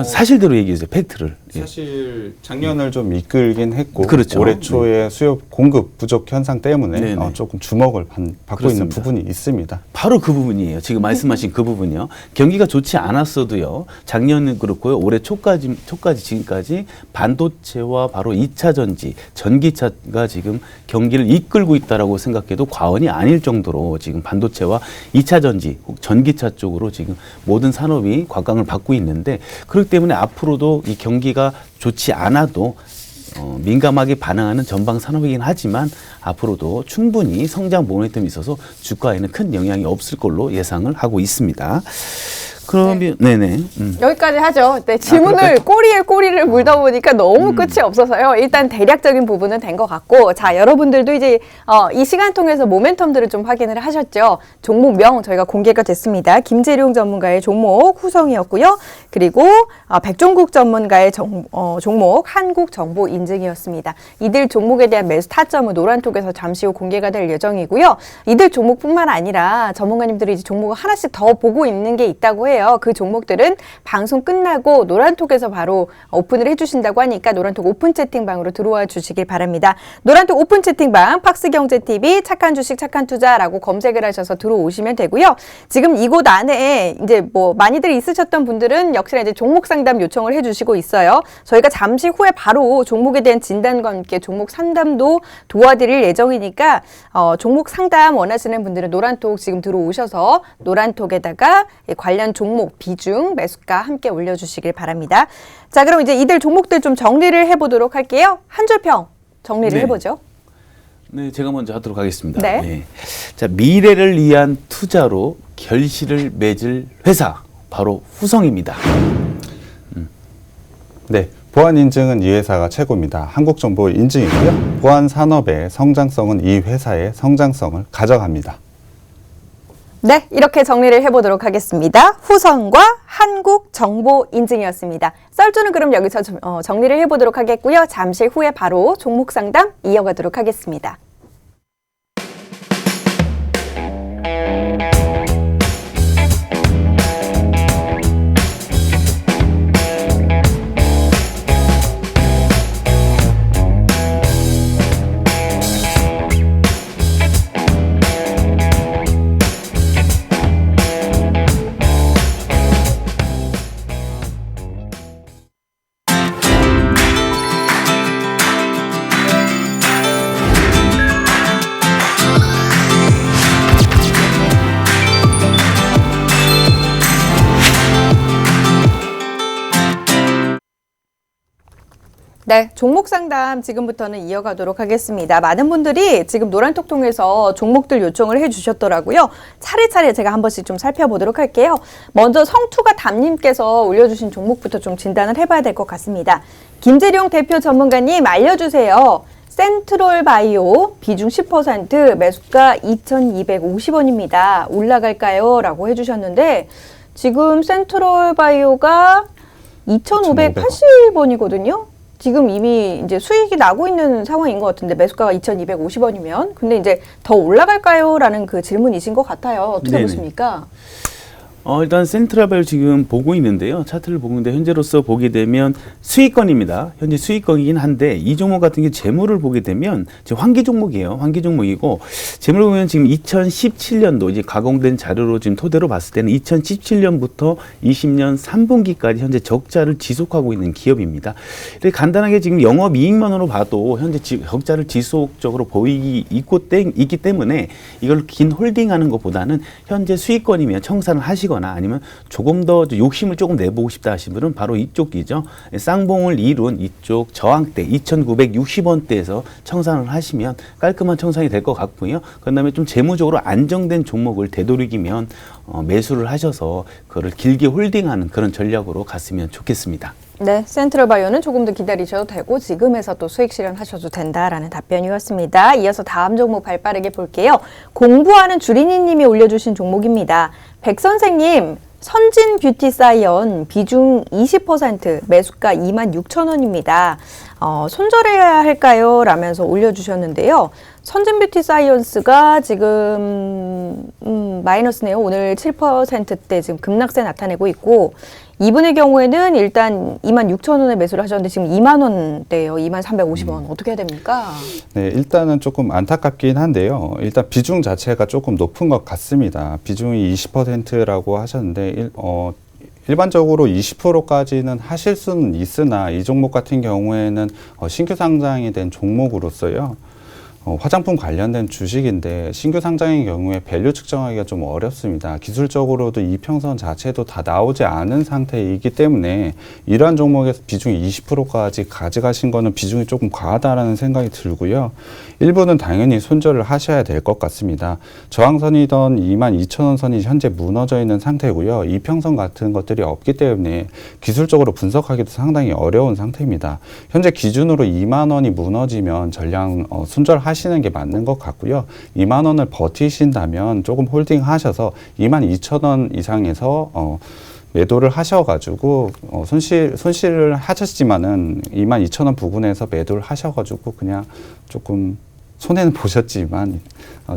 사실대로 얘기해 주세요. 팩트를. 사실 작년을 좀 이끌긴 했고 그렇죠. 올해 초에 수요 공급 부족 현상 때문에 네네. 조금 주목을 받고 그렇습니다. 있는 부분이 있습니다. 바로 그 부분이에요. 지금 말씀하신 그 부분이요. 경기가 좋지 않았어도요. 작년은 그렇고요. 올해 초까지 지금까지 반도체와 바로 2차 전지, 전기차가 지금 경기를 이끌고 있다라고 생각해도 과언이 아닐 정도로 지금 반도체와 2차 전지, 전기차 쪽으로 지금 모든 산업이 곽광을 받고 있는데 그렇기 때문에 앞으로도 이 경기가 좋지 않아도 민감하게 반응하는 전방 산업이긴 하지만 앞으로도 충분히 성장 모멘텀이 있어서 주가에는 큰 영향이 없을 걸로 예상을 하고 있습니다. 그러면 네네. 여기까지 하죠. 네, 질문을 꼬리에 꼬리를 물다 보니까 너무 끝이 없어서요. 일단 대략적인 부분은 된 것 같고, 자, 여러분들도 이제 이 시간 통해서 모멘텀들을 좀 확인을 하셨죠. 종목명 저희가 공개가 됐습니다. 김재룡 전문가의 종목 후성이었고요. 그리고 백종국 전문가의 종목 한국정보인증이었습니다. 이들 종목에 대한 매수 타점은 노란톡에서 잠시 후 공개가 될 예정이고요. 이들 종목뿐만 아니라 전문가님들이 이제 종목을 하나씩 더 보고 있는 게 있다고 해요. 그 종목들은 방송 끝나고 노란톡에서 바로 오픈을 해주신다고 하니까 노란톡 오픈 채팅방으로 들어와 주시길 바랍니다. 노란톡 오픈 채팅방 팍스경제TV 착한 주식 착한 투자라고 검색을 하셔서 들어오시면 되고요. 지금 이곳 안에 이제 뭐 많이들 있으셨던 분들은 역시나 이제 종목 상담 요청을 해주시고 있어요. 저희가 잠시 후에 바로 종목에 대한 진단과 함께 종목 상담도 도와드릴 예정이니까 종목 상담 원하시는 분들은 노란톡 지금 들어오셔서 노란톡에다가 관련 종목, 비중, 매수가 함께 올려주시길 바랍니다. 자, 그럼 이제 이들 종목들 좀 정리를 해보도록 할게요. 한 줄평 정리를 네. 해보죠. 네, 제가 먼저 하도록 하겠습니다. 네. 자, 미래를 위한 투자로 결실을 맺을 회사 바로 후성입니다. 네, 보안 인증은 이 회사가 최고입니다. 한국정보 인증이고요. 보안 산업의 성장성은 이 회사의 성장성을 가져갑니다. 네, 이렇게 정리를 해보도록 하겠습니다. 후성과 한국정보인증이었습니다. 썰주는 그럼 여기서 정리를 해보도록 하겠고요. 잠시 후에 바로 종목 상담 이어가도록 하겠습니다. 네, 종목 상담 지금부터는 이어가도록 하겠습니다. 많은 분들이 지금 노란톡 통해서 종목들 요청을 해주셨더라고요. 차례차례 제가 한 번씩 좀 살펴보도록 할게요. 먼저 성투가 담님께서 올려주신 종목부터 좀 진단을 해봐야 될 것 같습니다. 김재룡 대표 전문가님 알려주세요. 센트럴 바이오 비중 10% 매수가 2,250원입니다. 올라갈까요? 라고 해주셨는데 지금 센트럴 바이오가 2,580원이거든요. 지금 이미 이제 수익이 나고 있는 상황인 것 같은데 매수가가 2,250원이면 근데 이제 더 올라갈까요? 라는 그 질문이신 것 같아요. 어떻게 네네. 보십니까? 일단 센트럴바이오 지금 보고 있는데요. 차트를 보고 있는데 현재로서 보게 되면 수익권입니다. 현재 수익권이긴 한데 이 종목 같은 게 재물을 보게 되면 지금 환기 종목이에요. 환기 종목이고 재물을 보면 지금 2017년도 이제 가공된 자료로 지금 토대로 봤을 때는 2017년부터 20년 3분기까지 현재 적자를 지속하고 있는 기업입니다. 이렇게 간단하게 지금 영업이익만으로 봐도 현재 적자를 지속적으로 있기 때문에 이걸 긴 홀딩하는 것보다는 현재 수익권이면 청산을 하시거나 아니면 조금 더 욕심을 조금 내보고 싶다 하신 분은 바로 이쪽이죠. 쌍봉을 이룬 이쪽 저항대 2,960원대에서 청산을 하시면 깔끔한 청산이 될 것 같고요. 그다음에 좀 재무적으로 안정된 종목을 되도록이면 매수를 하셔서 그거를 길게 홀딩하는 그런 전략으로 갔으면 좋겠습니다. 네, 센트럴 바이오는 조금 더 기다리셔도 되고 지금에서 또 수익 실현하셔도 된다라는 답변이었습니다. 이어서 다음 종목 발빠르게 볼게요. 공부하는 주린이 님이 올려주신 종목입니다. 백 선생님, 선진 뷰티 사이언 비중 20% 매수가 26,000원입니다. 손절해야 할까요? 라면서 올려주셨는데요. 선진 뷰티 사이언스가 지금 마이너스네요. 오늘 7%대 지금 급락세 나타내고 있고 이분의 경우에는 일단 26,000원에 매수를 하셨는데 지금 2만 원대예요. 2350원. 어떻게 해야 됩니까? 네, 일단은 조금 안타깝긴 한데요. 일단 비중 자체가 조금 높은 것 같습니다. 비중이 20%라고 하셨는데 일반적으로 20%까지는 하실 수는 있으나 이 종목 같은 경우에는 신규 상장이 된 종목으로서요. 화장품 관련된 주식인데 신규 상장의 경우에 밸류 측정하기가 좀 어렵습니다. 기술적으로도 이평선 자체도 다 나오지 않은 상태이기 때문에 이러한 종목에서 비중이 20%까지 가져가신 거는 비중이 조금 과하다라는 생각이 들고요. 일부는 당연히 손절을 하셔야 될 것 같습니다. 저항선이던 22,000원 선이 현재 무너져 있는 상태고요. 이평선 같은 것들이 없기 때문에 기술적으로 분석하기도 상당히 어려운 상태입니다. 현재 기준으로 2만 원이 무너지면 전량 손절하시는 게 맞는 것 같고요. 2만 원을 버티신다면 조금 홀딩하셔서 22,000원 이상에서 매도를 하셔가지고 손실을 하셨지만은 22,000원 부근에서 매도를 하셔가지고 그냥 조금 손해는 보셨지만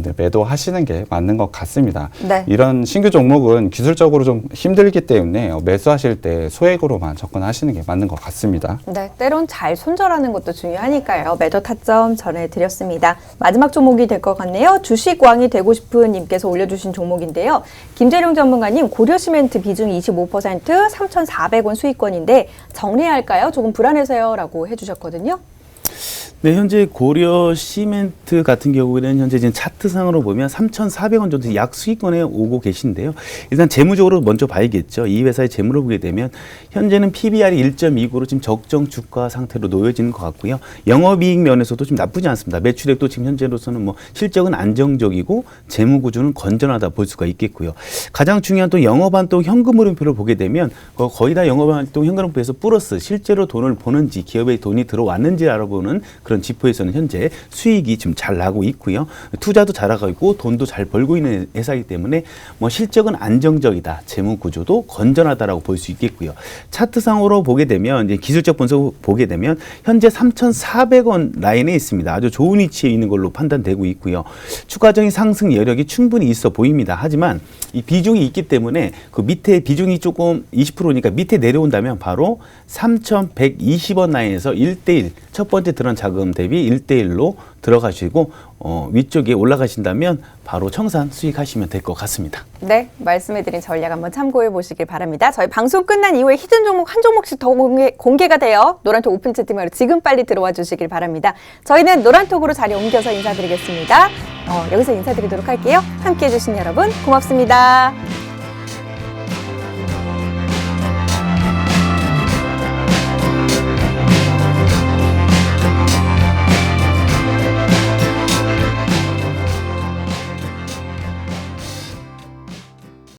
네, 매도하시는 게 맞는 것 같습니다. 네. 이런 신규 종목은 기술적으로 좀 힘들기 때문에 매수하실 때 소액으로만 접근하시는 게 맞는 것 같습니다. 네, 때론 잘 손절하는 것도 중요하니까요. 매도 타점 전해드렸습니다. 마지막 종목이 될 것 같네요. 주식왕이 되고 싶은 님께서 올려주신 종목인데요. 김재룡 전문가님, 고려시멘트 비중 25% 3,400원 수익권인데 정리해야 할까요? 조금 불안해서요. 라고 해주셨거든요. 네, 현재 고려 시멘트 같은 경우에는 현재 지금 차트상으로 보면 3,400원 정도 약 수익권에 오고 계신데요. 일단 재무적으로 먼저 봐야겠죠. 이 회사의 재무를 보게 되면 현재는 PBR이 1.29로 지금 적정 주가 상태로 놓여지는 것 같고요. 영업이익 면에서도 좀 나쁘지 않습니다. 매출액도 지금 현재로서는 뭐 실적은 안정적이고 재무 구조는 건전하다 볼 수가 있겠고요. 가장 중요한 또 영업활동 현금 흐름표를 보게 되면 거의 다 영업활동 현금 흐름표에서 플러스 실제로 돈을 버는지 기업에 돈이 들어왔는지 알아보는 그런 그런 지표에서는 현재 수익이 좀 잘 나고 있고요. 투자도 잘하고 있고 돈도 잘 벌고 있는 회사이기 때문에 뭐 실적은 안정적이다. 재무 구조도 건전하다라고 볼 수 있겠고요. 차트상으로 보게 되면 이제 기술적 분석 보게 되면 현재 3,400원 라인에 있습니다. 아주 좋은 위치에 있는 걸로 판단되고 있고요. 추가적인 상승 여력이 충분히 있어 보입니다. 하지만 이 비중이 있기 때문에 그 밑에 비중이 조금 20%니까 밑에 내려온다면 바로 3,120원 라인에서 1대1 첫 번째 들어간 자금 대비 1대1로 들어가시고 위쪽에 올라가신다면 바로 청산 수익하시면 될 것 같습니다. 네, 말씀해드린 전략 한번 참고해 보시길 바랍니다. 저희 방송 끝난 이후에 히든 종목 한 종목씩 더 공개가 돼요. 노란톡 오픈 채팅방으로 지금 빨리 들어와 주시길 바랍니다. 저희는 노란톡으로 자리 옮겨서 인사드리겠습니다. 여기서 인사드리도록 할게요. 함께해 주신 여러분 고맙습니다.